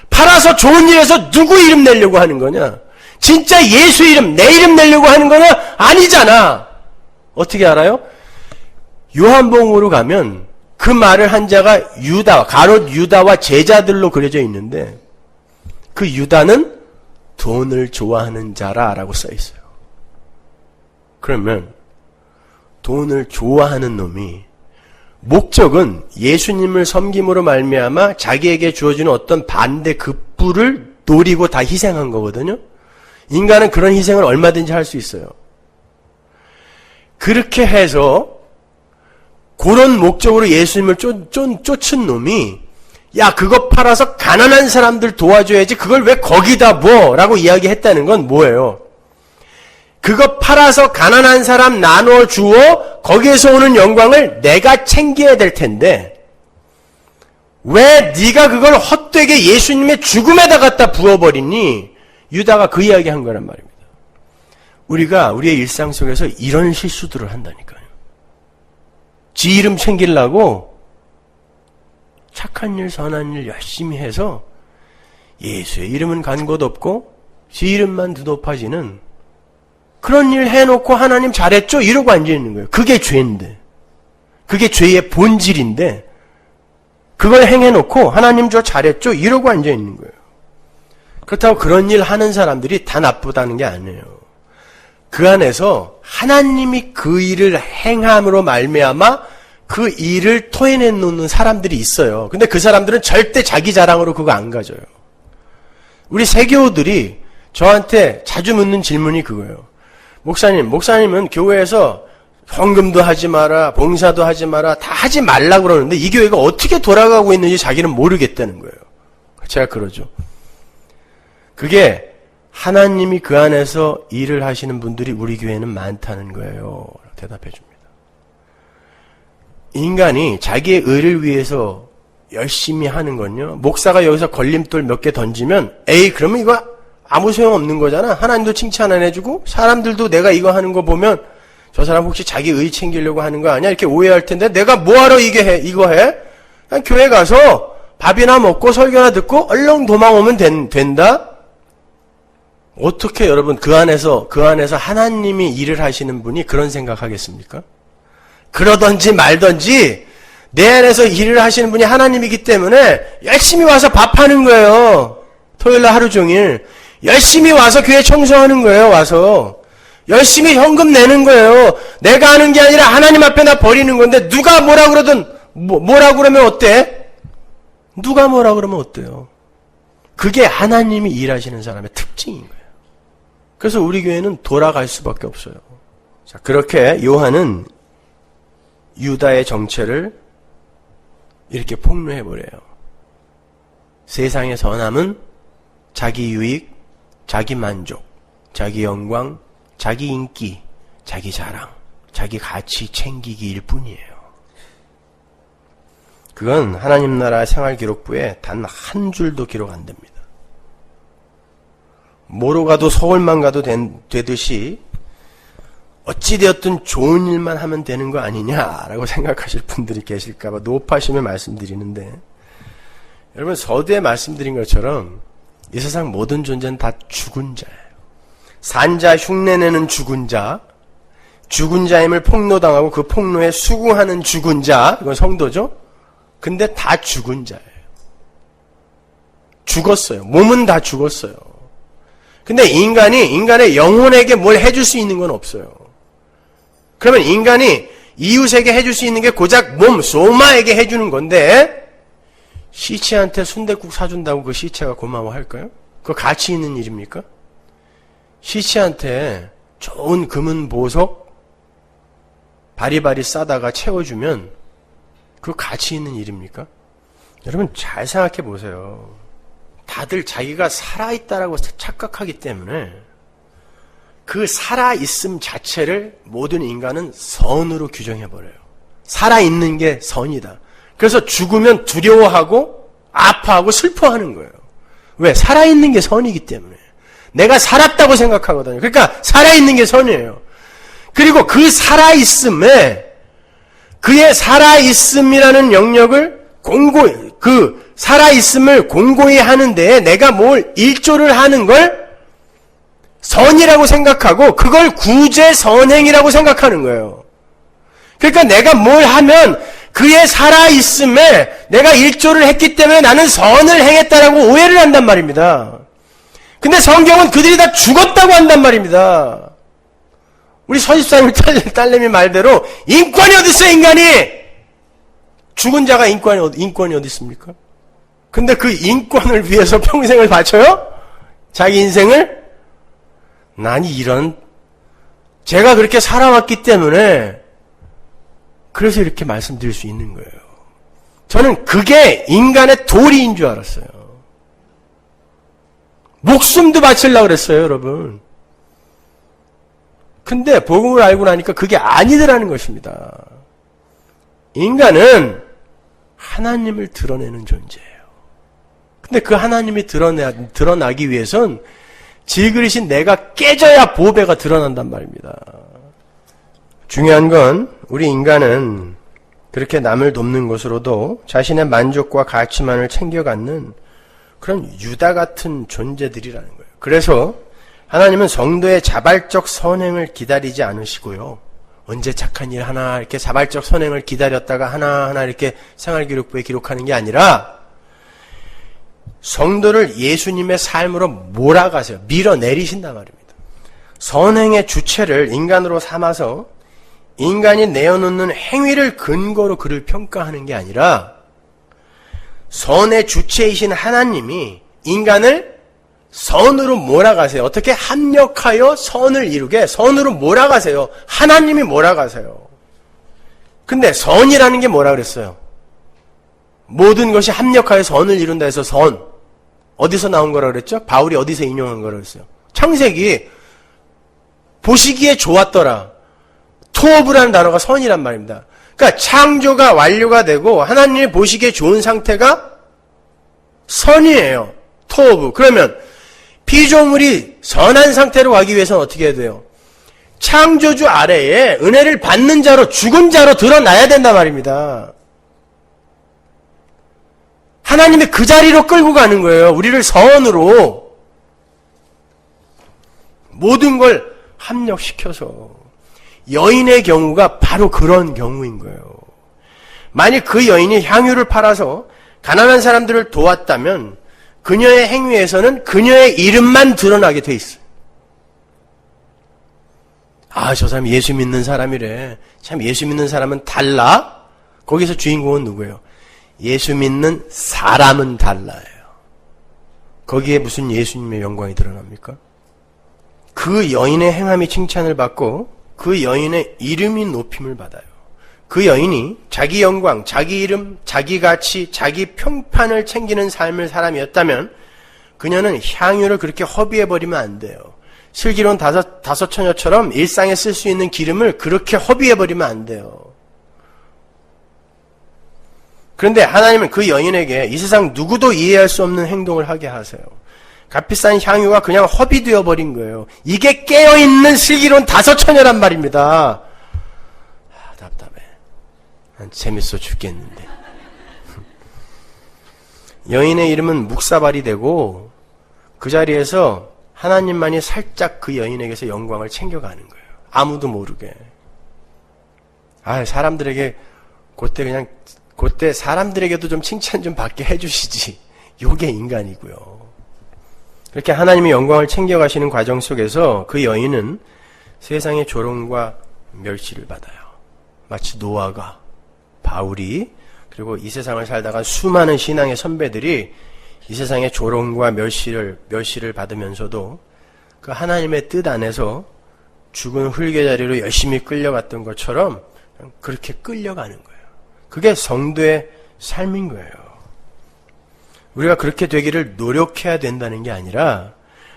팔아서 좋은 일 해서 누구 이름 내려고 하는 거냐? 진짜 예수 이름, 내 이름 내려고 하는 거냐? 아니잖아. 어떻게 알아요? 요한복음으로 가면 그 말을 한 자가 유다, 가롯 유다와 제자들로 그려져 있는데 그 유다는 돈을 좋아하는 자라라고 써 있어요. 그러면 돈을 좋아하는 놈이 목적은 예수님을 섬김으로 말미암아 자기에게 주어지는 어떤 반대 급부를 노리고 다 희생한 거거든요. 인간은 그런 희생을 얼마든지 할 수 있어요. 그렇게 해서 그런 목적으로 예수님을 쫓은 놈이 야 그거 팔아서 가난한 사람들 도와줘야지 그걸 왜 거기다 뭐 라고 이야기했다는 건 뭐예요? 그거 팔아서 가난한 사람 나눠주어 거기에서 오는 영광을 내가 챙겨야 될 텐데 왜 네가 그걸 헛되게 예수님의 죽음에다 갖다 부어버리니? 유다가 그 이야기 한 거란 말입니다. 우리가 우리의 일상 속에서 이런 실수들을 한다니까요. 지 이름 챙기려고 착한 일, 선한 일 열심히 해서 예수의 이름은 간 곳 없고 지 이름만 높아지는 그런 일 해놓고 하나님 잘했죠? 이러고 앉아있는 거예요. 그게 죄인데. 그게 죄의 본질인데 그걸 행해놓고 하나님 저 잘했죠? 이러고 앉아있는 거예요. 그렇다고 그런 일 하는 사람들이 다 나쁘다는 게 아니에요. 그 안에서 하나님이 그 일을 행함으로 말미암아 그 일을 토해내 놓는 사람들이 있어요. 근데 그 사람들은 절대 자기 자랑으로 그거 안 가져요. 우리 세교우들이 저한테 자주 묻는 질문이 그거예요. 목사님은 교회에서 헌금도 하지 마라, 봉사도 하지 마라, 다 하지 말라고 그러는데 이 교회가 어떻게 돌아가고 있는지 자기는 모르겠다는 거예요. 제가 그러죠. 그게 하나님이 그 안에서 일을 하시는 분들이 우리 교회는 많다는 거예요. 대답해 줍니다. 인간이 자기의 의를 위해서 열심히 하는 건요. 목사가 여기서 걸림돌 몇 개 던지면 에이 그러면 이거 아무 소용없는 거잖아. 하나님도 칭찬 안 해주고 사람들도 내가 이거 하는 거 보면 저 사람 혹시 자기 의 챙기려고 하는 거 아니야? 이렇게 오해할 텐데 내가 뭐하러 이거 해? 그냥 교회 가서 밥이나 먹고 설교나 듣고 얼렁 도망 오면 된다? 어떻게 여러분 그 안에서 하나님이 일을 하시는 분이 그런 생각하겠습니까? 그러든지 말든지 내 안에서 일을 하시는 분이 하나님이기 때문에 열심히 와서 밥하는 거예요. 토요일날 하루 종일 열심히 와서 교회 청소하는 거예요. 와서 열심히 현금 내는 거예요. 내가 하는 게 아니라 하나님 앞에 나 버리는 건데 누가 뭐라 그러든 뭐라 그러면 어때? 누가 뭐라 그러면 어때요? 그게 하나님이 일하시는 사람의 특징인 거예요. 그래서 우리 교회는 돌아갈 수밖에 없어요. 자, 그렇게 요한은 유다의 정체를 이렇게 폭로해버려요. 세상의 선함은 자기 유익, 자기 만족, 자기 영광, 자기 인기, 자기 자랑, 자기 가치 챙기기일 뿐이에요. 그건 하나님 나라 생활기록부에 단 한 줄도 기록 안 됩니다. 뭐로 가도 서울만 가도 되듯이 어찌되었든 좋은 일만 하면 되는 거 아니냐라고 생각하실 분들이 계실까봐 높아심에 말씀드리는데, 여러분 서두에 말씀드린 것처럼 이 세상 모든 존재는 다 죽은 자예요. 산자 흉내내는 죽은 자, 죽은 자임을 폭로당하고 그 폭로에 수긍하는 죽은 자, 이건 성도죠. 근데 다 죽은 자예요. 죽었어요. 몸은 다 죽었어요. 근데 인간의 영혼에게 뭘 해줄 수 있는 건 없어요. 그러면 인간이 이웃에게 해줄 수 있는 게 고작 몸, 소마에게 해주는 건데, 시체한테 순댓국 사준다고 그 시체가 고마워할까요? 그거 가치 있는 일입니까? 시체한테 좋은 금은 보석 바리바리 싸다가 채워주면 그거 가치 있는 일입니까? 여러분 잘 생각해 보세요. 다들 자기가 살아있다라고 착각하기 때문에 그 살아있음 자체를 모든 인간은 선으로 규정해버려요. 살아있는 게 선이다. 그래서 죽으면 두려워하고 아파하고 슬퍼하는 거예요. 왜? 살아있는 게 선이기 때문에. 내가 살았다고 생각하거든요. 그러니까 살아있는 게 선이에요. 그리고 그 살아있음에, 그의 살아있음이라는 영역을 공고히, 그 살아있음을 공고히 하는데 내가 뭘 일조를 하는 걸 선이라고 생각하고 그걸 구제 선행이라고 생각하는 거예요. 그러니까 내가 뭘 하면 그의 살아있음에 내가 일조를 했기 때문에 나는 선을 행했다라고 오해를 한단 말입니다. 근데 성경은 그들이 다 죽었다고 한단 말입니다. 우리 서집사님 딸내미 말대로 인권이 어디 있어요, 인간이? 죽은 자가 인권이 어디 있습니까? 근데 그 인권을 위해서 평생을 바쳐요? 자기 인생을? 난 제가 그렇게 살아왔기 때문에 그래서 이렇게 말씀드릴 수 있는 거예요. 저는 그게 인간의 도리인 줄 알았어요. 목숨도 바치려고 그랬어요, 여러분. 근데 복음을 알고 나니까 그게 아니더라는 것입니다. 인간은 하나님을 드러내는 존재예요. 근데 그 하나님이 드러나기 위해선 질그릇인 내가 깨져야 보배가 드러난단 말입니다. 중요한 건 우리 인간은 그렇게 남을 돕는 것으로도 자신의 만족과 가치만을 챙겨갖는 그런 유다 같은 존재들이라는 거예요. 그래서 하나님은 성도의 자발적 선행을 기다리지 않으시고요. 언제 착한 일 하나 이렇게 자발적 선행을 기다렸다가 하나하나 이렇게 생활기록부에 기록하는 게 아니라 성도를 예수님의 삶으로 몰아가세요. 밀어내리신단 말입니다. 선행의 주체를 인간으로 삼아서 인간이 내어놓는 행위를 근거로 그를 평가하는 게 아니라 선의 주체이신 하나님이 인간을 선으로 몰아가세요. 어떻게 합력하여 선을 이루게 선으로 몰아가세요. 하나님이 몰아가세요. 근데 선이라는 게 뭐라 그랬어요? 모든 것이 합력하여 선을 이룬다 해서 선. 어디서 나온 거라 그랬죠? 바울이 어디서 인용한 거라 그랬어요? 창세기 보시기에 좋았더라. 토브라는 단어가 선이란 말입니다. 그러니까 창조가 완료가 되고 하나님이 보시기에 좋은 상태가 선이에요. 토브. 그러면 피조물이 선한 상태로 가기 위해서는 어떻게 해야 돼요? 창조주 아래에 은혜를 받는 자로 죽은 자로 드러나야 된단 말입니다. 하나님이 그 자리로 끌고 가는 거예요. 우리를 선으로 모든 걸 합력시켜서. 여인의 경우가 바로 그런 경우인 거예요. 만약 그 여인이 향유를 팔아서 가난한 사람들을 도왔다면 그녀의 행위에서는 그녀의 이름만 드러나게 돼 있어요. 아, 저 사람 예수 믿는 사람이래. 참 예수 믿는 사람은 달라? 거기서 주인공은 누구예요? 예수 믿는 사람은 달라요. 거기에 무슨 예수님의 영광이 드러납니까? 그 여인의 행함이 칭찬을 받고 그 여인의 이름이 높임을 받아요. 그 여인이 자기 영광, 자기 이름, 자기 가치, 자기 평판을 챙기는 삶을 사람이었다면 그녀는 향유를 그렇게 허비해버리면 안 돼요. 슬기로운 다섯 처녀처럼 일상에 쓸 수 있는 기름을 그렇게 허비해버리면 안 돼요. 그런데 하나님은 그 여인에게 이 세상 누구도 이해할 수 없는 행동을 하게 하세요. 값비싼 향유가 그냥 허비되어 버린 거예요. 이게 깨어있는 슬기로운 다섯 처녀란 말입니다. 답답해. 난 재밌어 죽겠는데. 여인의 이름은 묵사발이 되고 그 자리에서 하나님만이 살짝 그 여인에게서 영광을 챙겨가는 거예요. 아무도 모르게. 사람들에게 그때 사람들에게도 좀 칭찬 좀 받게 해주시지. 요게 인간이고요. 그렇게 하나님의 영광을 챙겨가시는 과정 속에서 그 여인은 세상의 조롱과 멸시를 받아요. 마치 노아가, 바울이, 그리고 이 세상을 살다가 수많은 신앙의 선배들이 이 세상의 조롱과 멸시를 받으면서도 그 하나님의 뜻 안에서 죽은 흙의 자리로 열심히 끌려갔던 것처럼 그렇게 끌려가는 거예요. 그게 성도의 삶인 거예요. 우리가 그렇게 되기를 노력해야 된다는 게 아니라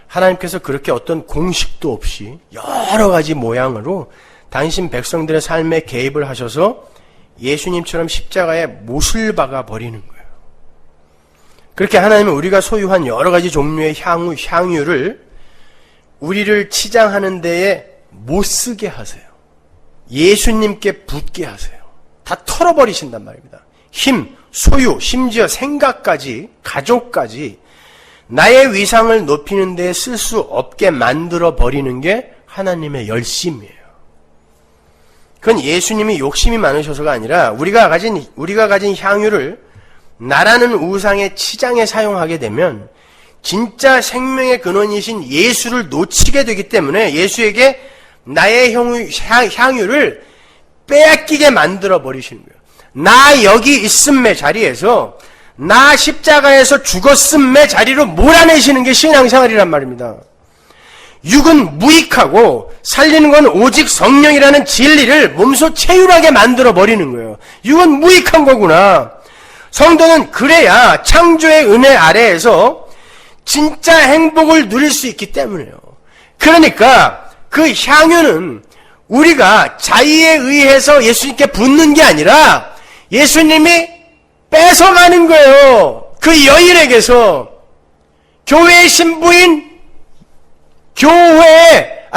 하나님께서 그렇게 어떤 공식도 없이 여러 가지 모양으로 당신 백성들의 삶에 개입을 하셔서 예수님처럼 십자가에 못을 박아 버리는 거예요. 그렇게 하나님은 우리가 소유한 여러 가지 종류의 향유를 우리를 치장하는 데에 못 쓰게 하세요. 예수님께 붙게 하세요. 다 털어버리신단 말입니다. 힘, 소유, 심지어 생각까지, 가족까지 나의 위상을 높이는 데에 쓸 수 없게 만들어 버리는 게 하나님의 열심이에요. 그건 예수님이 욕심이 많으셔서가 아니라 우리가 가진 향유를 나라는 우상의 치장에 사용하게 되면 진짜 생명의 근원이신 예수를 놓치게 되기 때문에 예수에게 나의 향유를 빼앗기게 만들어 버리시는 거예요. 나 여기 있음의 자리에서 나 십자가에서 죽었음의 자리로 몰아내시는 게 신앙생활이란 말입니다. 육은 무익하고 살리는 건 오직 성령이라는 진리를 몸소 체휼하게 만들어 버리는 거예요. 육은 무익한 거구나. 성도는 그래야 창조의 은혜 아래에서 진짜 행복을 누릴 수 있기 때문에요. 그러니까 그 향유는 우리가 자의에 의해서 예수님께 붙는 게 아니라 예수님이 뺏어가는 거예요. 그 여인에게서 교회의 신부인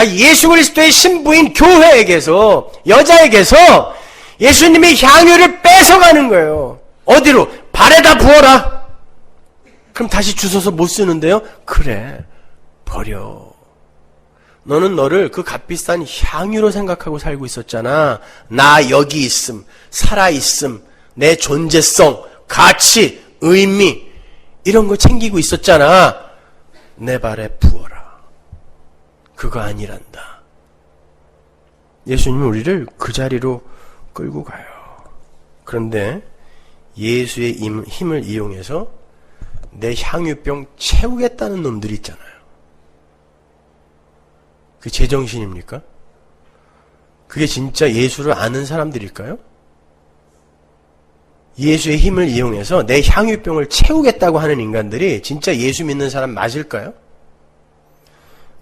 예수 그리스도의 신부인 교회에게서 여자에게서 예수님이 향유를 뺏어가는 거예요. 어디로? 발에다 부어라. 그럼 다시 주워서 못 쓰는데요? 그래, 버려. 너는 너를 그 값비싼 향유로 생각하고 살고 있었잖아. 나 여기 있음, 살아있음, 내 존재성, 가치, 의미 이런 거 챙기고 있었잖아. 내 발에 부어라. 그거 아니란다. 예수님은 우리를 그 자리로 끌고 가요. 그런데 예수의 힘을 이용해서 내 향유병 채우겠다는 놈들이 있잖아요. 그 제정신입니까? 그게 진짜 예수를 아는 사람들일까요? 예수의 힘을 이용해서 내 향유병을 채우겠다고 하는 인간들이 진짜 예수 믿는 사람 맞을까요?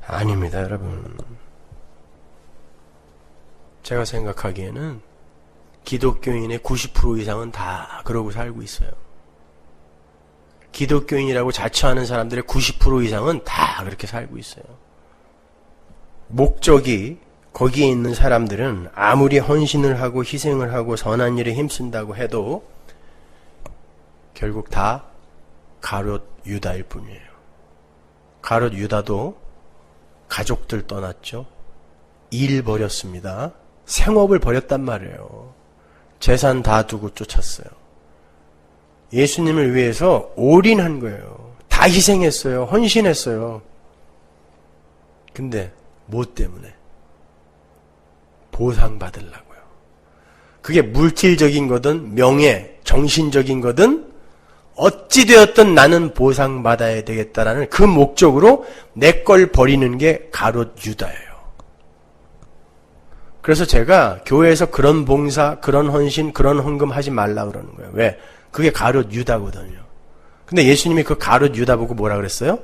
아닙니다, 여러분. 제가 생각하기에는 기독교인의 90% 이상은 다 그러고 살고 있어요. 기독교인이라고 자처하는 사람들의 90% 이상은 다 그렇게 살고 있어요. 목적이 거기에 있는 사람들은 아무리 헌신을 하고 희생을 하고 선한 일에 힘쓴다고 해도 결국 다 가롯 유다일 뿐이에요. 가롯 유다도 가족들 떠났죠. 일 버렸습니다. 생업을 버렸단 말이에요. 재산 다 두고 쫓았어요. 예수님을 위해서 올인한 거예요. 다 희생했어요. 헌신했어요. 근데 뭐 때문에? 보상받으려고요. 그게 물질적인 거든 명예, 정신적인 거든 어찌되었든 나는 보상받아야 되겠다라는 그 목적으로 내 걸 버리는 게 가롯 유다예요. 그래서 제가 교회에서 그런 봉사, 그런 헌신, 그런 헌금 하지 말라 그러는 거예요. 왜? 그게 가롯 유다거든요. 근데 예수님이 그 가롯 유다 보고 뭐라 그랬어요?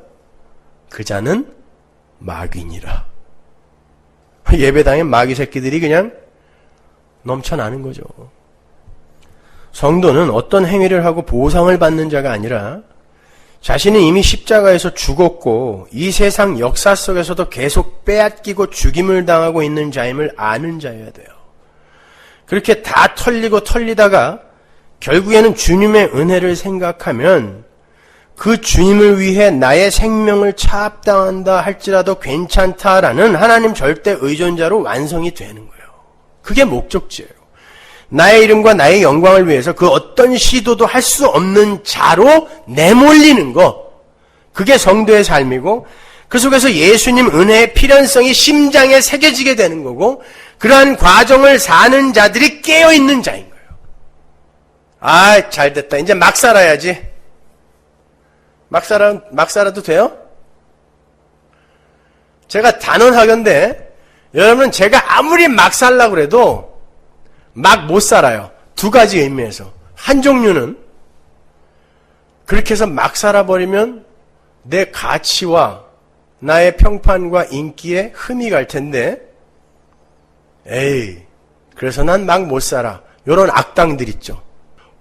그 자는 마귀니라. 예배당에 마귀 새끼들이 그냥 넘쳐나는 거죠. 성도는 어떤 행위를 하고 보상을 받는 자가 아니라 자신이 이미 십자가에서 죽었고 이 세상 역사 속에서도 계속 빼앗기고 죽임을 당하고 있는 자임을 아는 자여야 돼요. 그렇게 다 털리다가 결국에는 주님의 은혜를 생각하면 그 주님을 위해 나의 생명을 차압당한다 할지라도 괜찮다라는 하나님 절대 의존자로 완성이 되는 거예요. 그게 목적지예요. 나의 이름과 나의 영광을 위해서 그 어떤 시도도 할 수 없는 자로 내몰리는 거. 그게 성도의 삶이고 그 속에서 예수님 은혜의 필연성이 심장에 새겨지게 되는 거고 그러한 과정을 사는 자들이 깨어있는 자인 거예요. 아, 잘됐다. 이제 막 살아야지. 막 살아도 돼요? 제가 단언하건대 여러분 제가 아무리 막 살려고 그래도 막 못 살아요. 두 가지 의미에서. 한 종류는 그렇게 해서 막 살아버리면 내 가치와 나의 평판과 인기에 흠이 갈 텐데 에이 그래서 난 막 못 살아. 이런 악당들 있죠.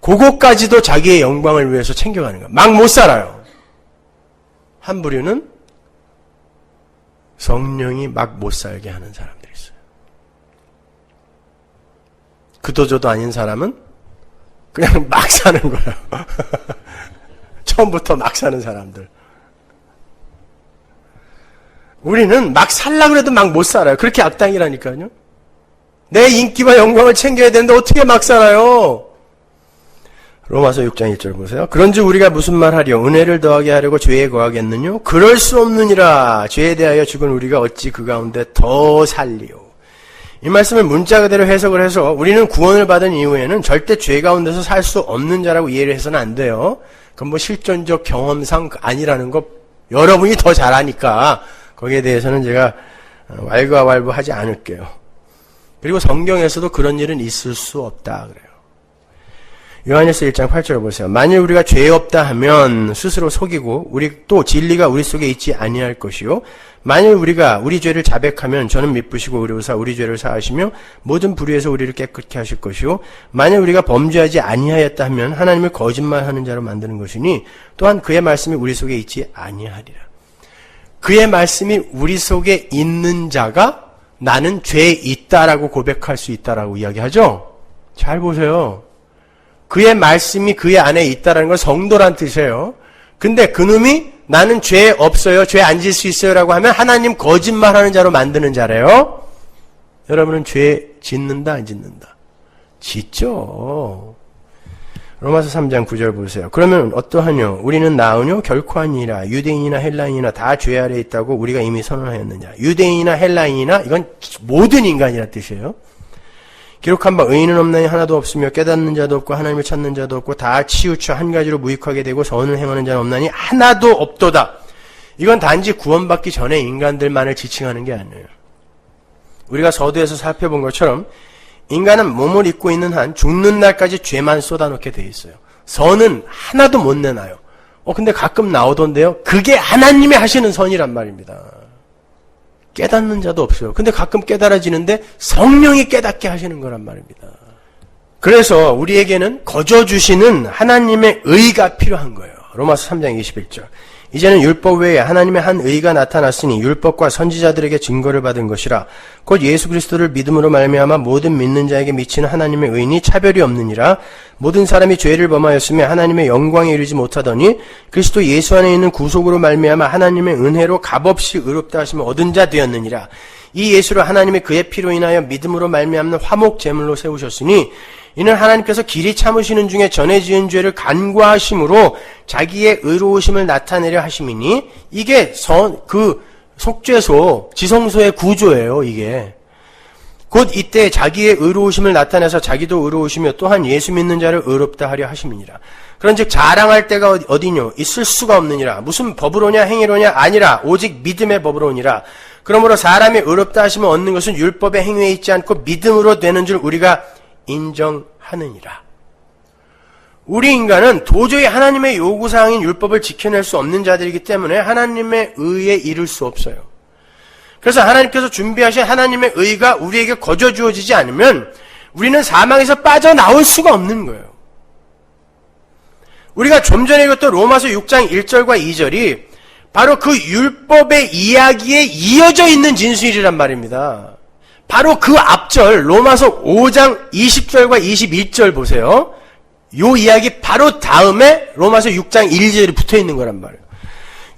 그거까지도 자기의 영광을 위해서 챙겨가는 거야. 막 못 살아요. 한 부류는 성령이 막 못 살게 하는 사람들이 있어요. 그도저도 아닌 사람은 그냥 막 사는 거예요. 처음부터 막 사는 사람들. 우리는 막 살려고 해도 막 못 살아요. 그렇게 악당이라니까요. 내 인기와 영광을 챙겨야 되는데 어떻게 막 살아요? 로마서 6장 1절 보세요. 그런즉 우리가 무슨 말하리요? 은혜를 더하게 하려고 죄에 거하겠느뇨? 그럴 수 없느니라. 죄에 대하여 죽은 우리가 어찌 그 가운데 더 살리요? 이 말씀을 문자 그대로 해석을 해서 우리는 구원을 받은 이후에는 절대 죄 가운데서 살 수 없는 자라고 이해를 해서는 안 돼요. 그건 뭐 실존적 경험상 아니라는 거 여러분이 더 잘 아니까 거기에 대해서는 제가 왈가왈부하지 않을게요. 그리고 성경에서도 그런 일은 있을 수 없다 그래요. 요한일서 1장 8절을 보세요. 만일 우리가 죄 없다 하면 스스로 속이고 우리 또 진리가 우리 속에 있지 아니할 것이요. 만일 우리가 우리 죄를 자백하면 저는 미쁘시고 의로우사 우리 죄를 사하시며 모든 불의에서 우리를 깨끗게 하실 것이요. 만일 우리가 범죄하지 아니하였다 하면 하나님을 거짓말하는 자로 만드는 것이니 또한 그의 말씀이 우리 속에 있지 아니하리라. 그의 말씀이 우리 속에 있는 자가 나는 죄에 있다라고 고백할 수 있다라고 이야기하죠. 잘 보세요. 그의 말씀이 그의 안에 있다라는 건 성도란 뜻이에요. 근데 그놈이 나는 죄 없어요, 죄 안 질 수 있어요 라고 하면 하나님 거짓말하는 자로 만드는 자래요. 여러분은 죄 짓는다 안 짓는다? 짓죠. 로마서 3장 9절 보세요. 그러면 어떠하뇨? 우리는 나으뇨? 결코 아니라 유대인이나 헬라인이나 다 죄 아래 있다고 우리가 이미 선언하였느냐? 유대인이나 헬라인이나 이건 모든 인간이라 뜻이에요. 기록한 바 의인은 없나니 하나도 없으며 깨닫는 자도 없고 하나님을 찾는 자도 없고 다 치우쳐 한 가지로 무익하게 되고 선을 행하는 자는 없나니 하나도 없도다. 이건 단지 구원받기 전에 인간들만을 지칭하는 게 아니에요. 우리가 서두에서 살펴본 것처럼 인간은 몸을 입고 있는 한 죽는 날까지 죄만 쏟아놓게 돼 있어요. 선은 하나도 못 내놔요. 근데 가끔 나오던데요. 그게 하나님이 하시는 선이란 말입니다. 깨닫는 자도 없어요. 근데 가끔 깨달아지는데 성령이 깨닫게 하시는 거란 말입니다. 그래서 우리에게는 거저 주시는 하나님의 의가 필요한 거예요. 로마서 3장 21절. 이제는 율법 외에 하나님의 한 의가 나타났으니 율법과 선지자들에게 증거를 받은 것이라. 곧 예수 그리스도를 믿음으로 말미암아 모든 믿는 자에게 미치는 하나님의 의니 차별이 없느니라. 모든 사람이 죄를 범하였으며 하나님의 영광에 이르지 못하더니 그리스도 예수 안에 있는 구속으로 말미암아 하나님의 은혜로 값없이 의롭다 하심을 얻은 자 되었느니라. 이 예수를 하나님이 그의 피로 인하여 믿음으로 말미암는 화목 제물로 세우셨으니 이는 하나님께서 길이 참으시는 중에 전에 지은 죄를 간과하심으로 자기의 의로우심을 나타내려 하심이니 이게 그 속죄소, 지성소의 구조예요. 이게 곧 이때 자기의 의로우심을 나타내서 자기도 의로우시며 또한 예수 믿는 자를 의롭다 하려 하심이니라. 그런즉 자랑할 때가 어디뇨? 있을 수가 없느니라. 무슨 법으로냐 행위로냐? 아니라 오직 믿음의 법으로니라. 그러므로 사람이 의롭다 하심을 얻는 것은 율법의 행위에 있지 않고 믿음으로 되는 줄 우리가 인정하느니라. 우리 인간은 도저히 하나님의 요구사항인 율법을 지켜낼 수 없는 자들이기 때문에 하나님의 의에 이를 수 없어요. 그래서 하나님께서 준비하신 하나님의 의가 우리에게 거저 주어지지 않으면 우리는 사망에서 빠져나올 수가 없는 거예요. 우리가 좀 전에 읽었던 로마서 6장 1절과 2절이 바로 그 율법의 이야기에 이어져 있는 진술이란 말입니다. 바로 그 앞절 로마서 5장 20절과 21절 보세요. 요 이야기 바로 다음에 로마서 6장 1절이 붙어 있는 거란 말이에요.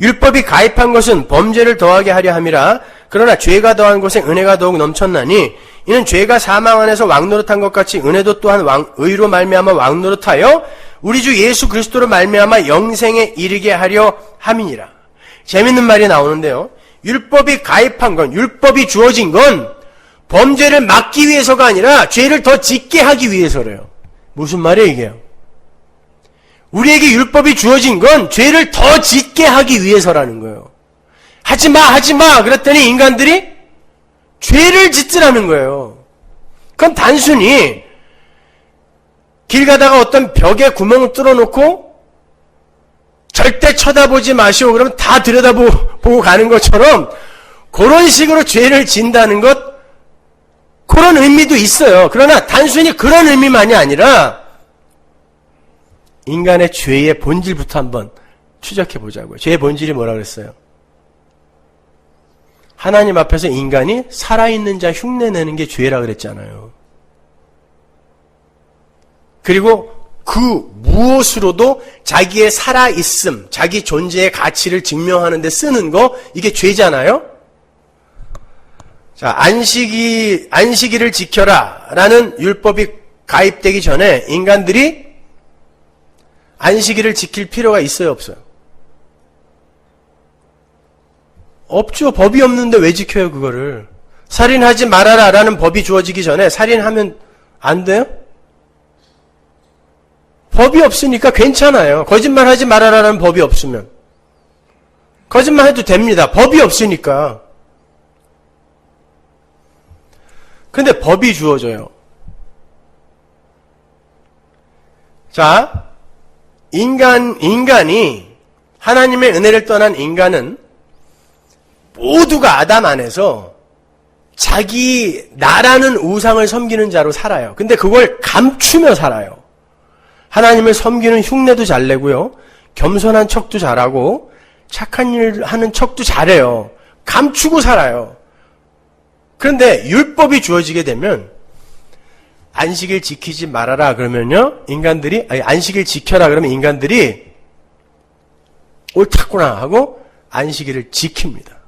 율법이 가입한 것은 범죄를 더하게 하려 함이라. 그러나 죄가 더한 것에 은혜가 더욱 넘쳤나니 이는 죄가 사망 안에서 왕노릇한 것 같이 은혜도 또한 의로 말미암아 왕노릇하여 우리 주 예수 그리스도로 말미암아 영생에 이르게 하려 함이니라. 재밌는 말이 나오는데요. 율법이 가입한 건, 율법이 주어진 건 범죄를 막기 위해서가 아니라 죄를 더 짓게 하기 위해서래요. 무슨 말이에요 이게요? 우리에게 율법이 주어진 건 죄를 더 짓게 하기 위해서라는 거예요. 하지마 그랬더니 인간들이 죄를 짓으라는 거예요. 그건 단순히 길 가다가 어떤 벽에 구멍을 뚫어놓고 절대 쳐다보지 마시오 그러면 다 들여다보고 가는 것처럼 그런 식으로 죄를 진다는 것, 그런 의미도 있어요. 그러나 단순히 그런 의미만이 아니라 인간의 죄의 본질부터 한번 추적해 보자고요. 죄의 본질이 뭐라 그랬어요? 하나님 앞에서 인간이 살아있는 자 흉내내는 게 죄라 그랬잖아요. 그리고 그 무엇으로도 자기의 살아있음, 자기 존재의 가치를 증명하는 데 쓰는 거, 이게 죄잖아요? 자, 안식일을 지켜라 라는 율법이 가입되기 전에 인간들이 안식일을 지킬 필요가 있어요, 없어요? 없죠. 법이 없는데 왜 지켜요, 그거를? 살인하지 말아라 라는 법이 주어지기 전에 살인하면 안 돼요? 법이 없으니까 괜찮아요. 거짓말하지 말아라 라는 법이 없으면. 거짓말해도 됩니다. 법이 없으니까. 근데 법이 주어져요. 자, 인간이 하나님의 은혜를 떠난 인간은 모두가 아담 안에서 자기 나라는 우상을 섬기는 자로 살아요. 근데 그걸 감추며 살아요. 하나님을 섬기는 흉내도 잘 내고요. 겸손한 척도 잘하고 착한 일 하는 척도 잘해요. 감추고 살아요. 그런데 율법이 주어지게 되면 안식일 지키지 말아라 그러면요. 안식일 지켜라 그러면 인간들이 옳다구나 하고 안식일을 지킵니다.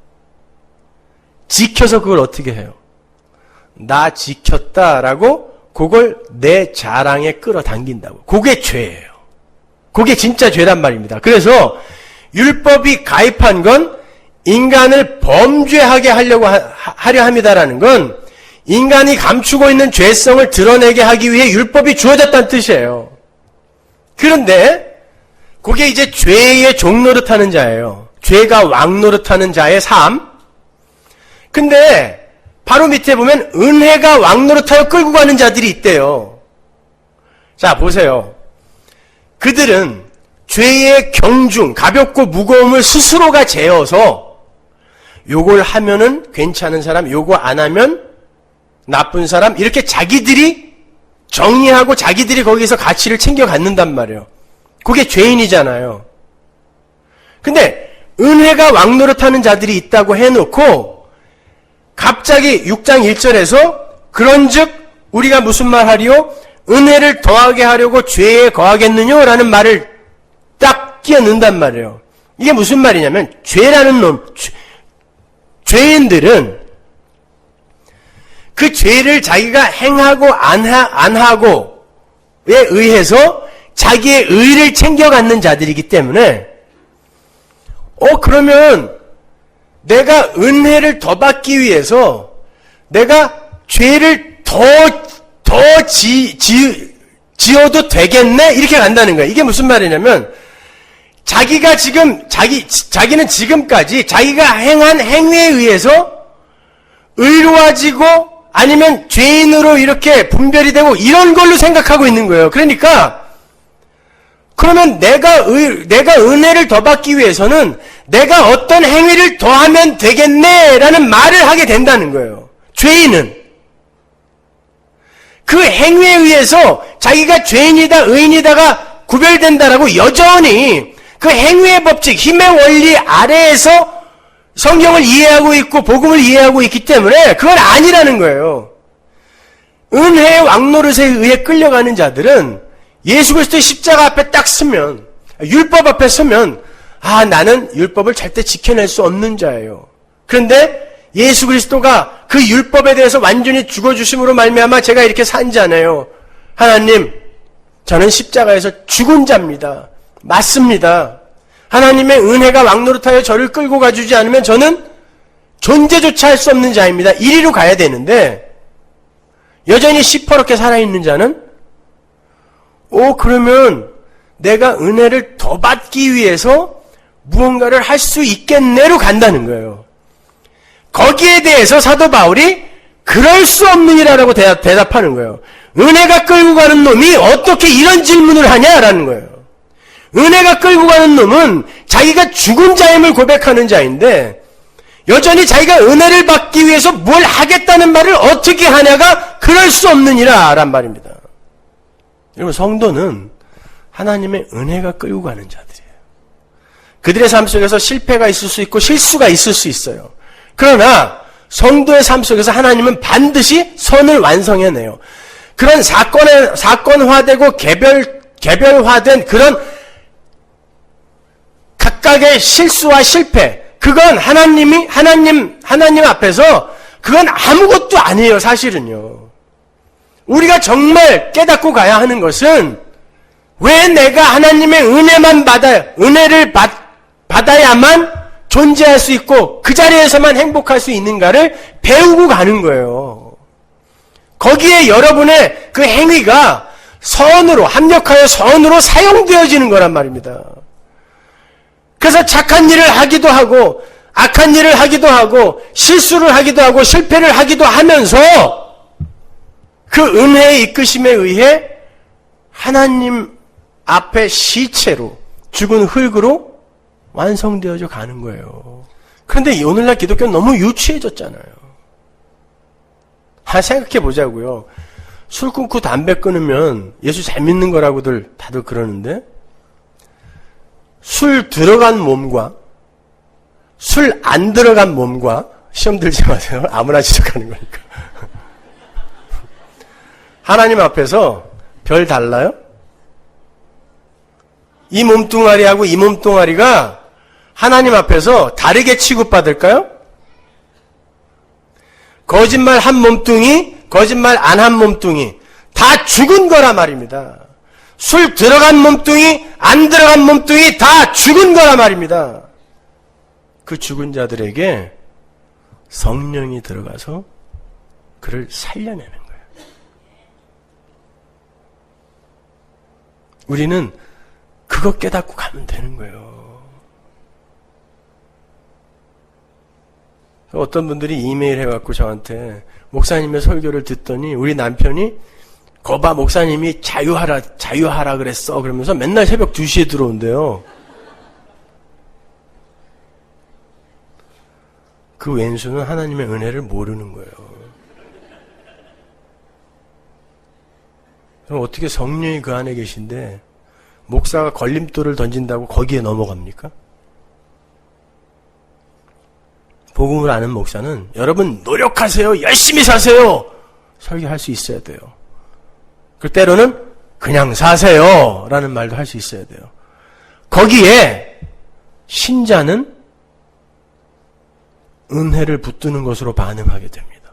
지켜서 그걸 어떻게 해요? 나 지켰다라고 그걸 내 자랑에 끌어당긴다고. 그게 죄예요. 그게 진짜 죄란 말입니다. 그래서 율법이 가입한 건 인간을 범죄하게 하려 합니다라는 건 인간이 감추고 있는 죄성을 드러내게 하기 위해 율법이 주어졌다는 뜻이에요. 그런데 그게 이제 죄의 종노릇하는 자예요. 죄가 왕노릇하는 자의 삶. 근데 바로 밑에 보면 은혜가 왕노릇하여 끌고 가는 자들이 있대요. 자, 보세요. 그들은 죄의 경중, 가볍고 무거움을 스스로가 재어서 요걸 하면은 괜찮은 사람, 요거 안 하면 나쁜 사람, 이렇게 자기들이 정리하고 자기들이 거기서 가치를 챙겨 갖는단 말이에요. 그게 죄인이잖아요. 근데 은혜가 왕노릇하는 자들이 있다고 해놓고 갑자기 6장 1절에서 그런즉 우리가 무슨 말 하리요? 은혜를 더하게 하려고 죄에 거하겠느냐? 라는 말을 딱 끼워 넣는단 말이에요. 이게 무슨 말이냐면 죄라는 놈, 죄인들은 그 죄를 자기가 행하고 안 하고에 의해서 자기의 의를 챙겨갖는 자들이기 때문에 그러면 내가 은혜를 더 받기 위해서 내가 죄를 더 지어도 되겠네? 이렇게 간다는 거예요. 이게 무슨 말이냐면 자기는 지금까지 자기가 행한 행위에 의해서 의로워지고 아니면 죄인으로 이렇게 분별이 되고 이런 걸로 생각하고 있는 거예요. 그러니까 그러면 내가 은혜를 더 받기 위해서는 내가 어떤 행위를 더 하면 되겠네라는 말을 하게 된다는 거예요. 죄인은. 그 행위에 의해서 자기가 죄인이다, 의인이다가 구별된다라고 여전히 그 행위의 법칙, 힘의 원리 아래에서 성경을 이해하고 있고 복음을 이해하고 있기 때문에 그건 아니라는 거예요. 은혜의 왕노릇에 의해 끌려가는 자들은 예수 그리스도의 십자가 앞에 딱 서면, 율법 앞에 서면, 나는 율법을 절대 지켜낼 수 없는 자예요. 그런데 예수 그리스도가 그 율법에 대해서 완전히 죽어주심으로 말미암아 제가 이렇게 산 자네요. 하나님, 저는 십자가에서 죽은 자입니다. 맞습니다. 하나님의 은혜가 왕노릇하여 저를 끌고 가주지 않으면 저는 존재조차 할 수 없는 자입니다. 이리로 가야 되는데 여전히 시퍼렇게 살아있는 자는 그러면 내가 은혜를 더 받기 위해서 무언가를 할 수 있겠네로 간다는 거예요. 거기에 대해서 사도 바울이 그럴 수 없느니라라고 대답하는 거예요. 은혜가 끌고 가는 놈이 어떻게 이런 질문을 하냐라는 거예요. 은혜가 끌고 가는 놈은 자기가 죽은 자임을 고백하는 자인데 여전히 자기가 은혜를 받기 위해서 뭘 하겠다는 말을 어떻게 하냐가 그럴 수 없느니라란 말입니다. 여러분, 성도는 하나님의 은혜가 끌고 가는 자들이에요. 그들의 삶 속에서 실패가 있을 수 있고 실수가 있을 수 있어요. 그러나 성도의 삶 속에서 하나님은 반드시 선을 완성해내요. 그런 사건화되고 개별화된 그런 각각의 실수와 실패, 그건 하나님 앞에서 그건 아무것도 아니에요, 사실은요. 우리가 정말 깨닫고 가야 하는 것은 왜 내가 하나님의 은혜를 받아야만 존재할 수 있고 그 자리에서만 행복할 수 있는가를 배우고 가는 거예요. 거기에 여러분의 그 행위가 선으로, 합력하여 선으로 사용되어지는 거란 말입니다. 그래서 착한 일을 하기도 하고 악한 일을 하기도 하고 실수를 하기도 하고 실패를 하기도 하면서 그 은혜의 이끄심에 의해 하나님 앞에 시체로 죽은 흙으로 완성되어져 가는 거예요. 그런데 오늘날 기독교는 너무 유치해졌잖아요. 생각해 보자고요. 술 끊고 담배 끊으면 예수 잘 믿는 거라고들 다들 그러는데 술 들어간 몸과 술 안 들어간 몸과 시험 들지 마세요. 아무나 지적하는 거니까. 하나님 앞에서 별 달라요? 이 몸뚱아리하고 이 몸뚱아리가 하나님 앞에서 다르게 취급받을까요? 거짓말 한 몸뚱이, 거짓말 안 한 몸뚱이 다 죽은 거라 말입니다. 술 들어간 몸뚱이, 안 들어간 몸뚱이 다 죽은 거라 말입니다. 그 죽은 자들에게 성령이 들어가서 그를 살려내는 거예요. 우리는 그거 깨닫고 가면 되는 거예요. 어떤 분들이 이메일 해갖고 저한테 목사님의 설교를 듣더니 우리 남편이 거봐 목사님이 자유하라 그랬어 그러면서 맨날 새벽 2시에 들어온대요. 그 왼수는 하나님의 은혜를 모르는 거예요. 그럼 어떻게 성령이 그 안에 계신데 목사가 걸림돌을 던진다고 거기에 넘어갑니까? 복음을 아는 목사는 여러분 노력하세요. 열심히 사세요. 설교할 수 있어야 돼요. 그 때로는 그냥 사세요 라는 말도 할 수 있어야 돼요. 거기에 신자는 은혜를 붙드는 것으로 반응하게 됩니다.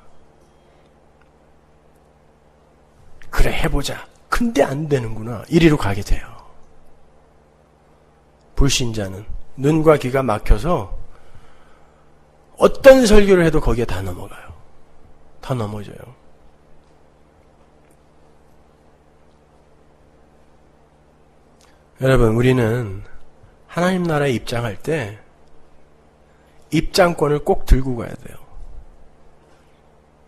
그래 해보자. 근데 안 되는구나. 이리로 가게 돼요. 불신자는 눈과 귀가 막혀서 어떤 설교를 해도 거기에 다 넘어가요. 다 넘어져요. 여러분, 우리는 하나님 나라에 입장할 때 입장권을 꼭 들고 가야 돼요.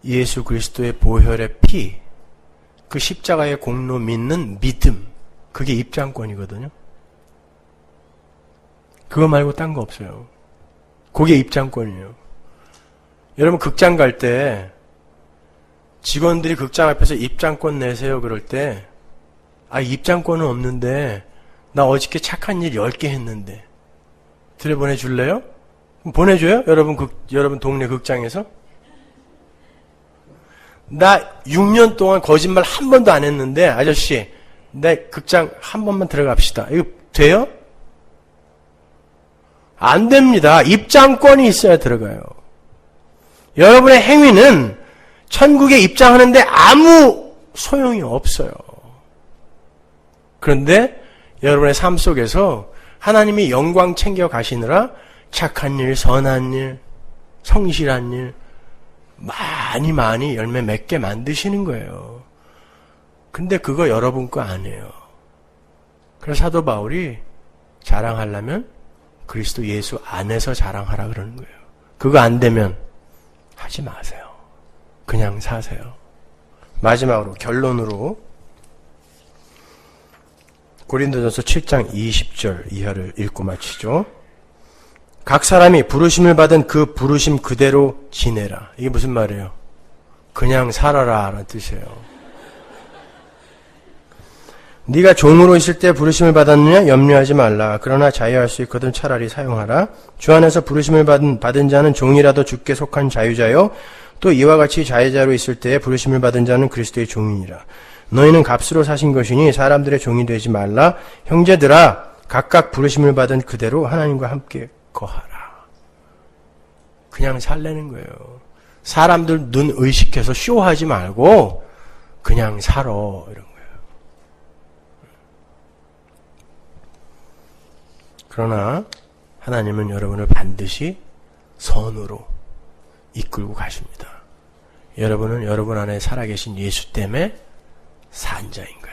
예수 그리스도의 보혈의 피, 그 십자가의 공로 믿는 믿음, 그게 입장권이거든요. 그거 말고 딴 거 없어요. 그게 입장권이에요. 여러분 극장 갈 때 직원들이 극장 앞에서 입장권 내세요 그럴 때 입장권은 없는데 나 어저께 착한 일 10개 했는데 들여보내줄래요? 보내줘요? 여러분 동네 극장에서? 나 6년 동안 거짓말 한 번도 안 했는데 아저씨 내 극장 한 번만 들어갑시다. 이거 돼요? 안 됩니다. 입장권이 있어야 들어가요. 여러분의 행위는 천국에 입장하는데 아무 소용이 없어요. 그런데 여러분의 삶 속에서 하나님이 영광 챙겨 가시느라 착한 일, 선한 일, 성실한 일 많이 열매 맺게 만드시는 거예요. 근데 그거 여러분 거 아니에요. 그래서 사도 바울이 자랑하려면 그리스도 예수 안에서 자랑하라 그러는 거예요. 그거 안 되면 하지 마세요. 그냥 사세요. 마지막으로 결론으로 고린도전서 7장 20절 이하를 읽고 마치죠. 각 사람이 부르심을 받은 그 부르심 그대로 지내라. 이게 무슨 말이에요? 그냥 살아라 라는 뜻이에요. 네가 종으로 있을 때 부르심을 받았느냐? 염려하지 말라. 그러나 자유할 수 있거든 차라리 사용하라. 주 안에서 부르심을 받은 자는 종이라도 주께 속한 자유자요. 또 이와 같이 자유자로 있을 때에 부르심을 받은 자는 그리스도의 종이니라. 너희는 값으로 사신 것이니 사람들의 종이 되지 말라. 형제들아 각각 부르심을 받은 그대로 하나님과 함께 거하라. 그냥 살라는 거예요. 사람들 눈 의식해서 쇼하지 말고 그냥 살아 이런 거예요. 그러나 하나님은 여러분을 반드시 선으로 이끌고 가십니다. 여러분은 여러분 안에 살아계신 예수 때문에 산 자인 거예요.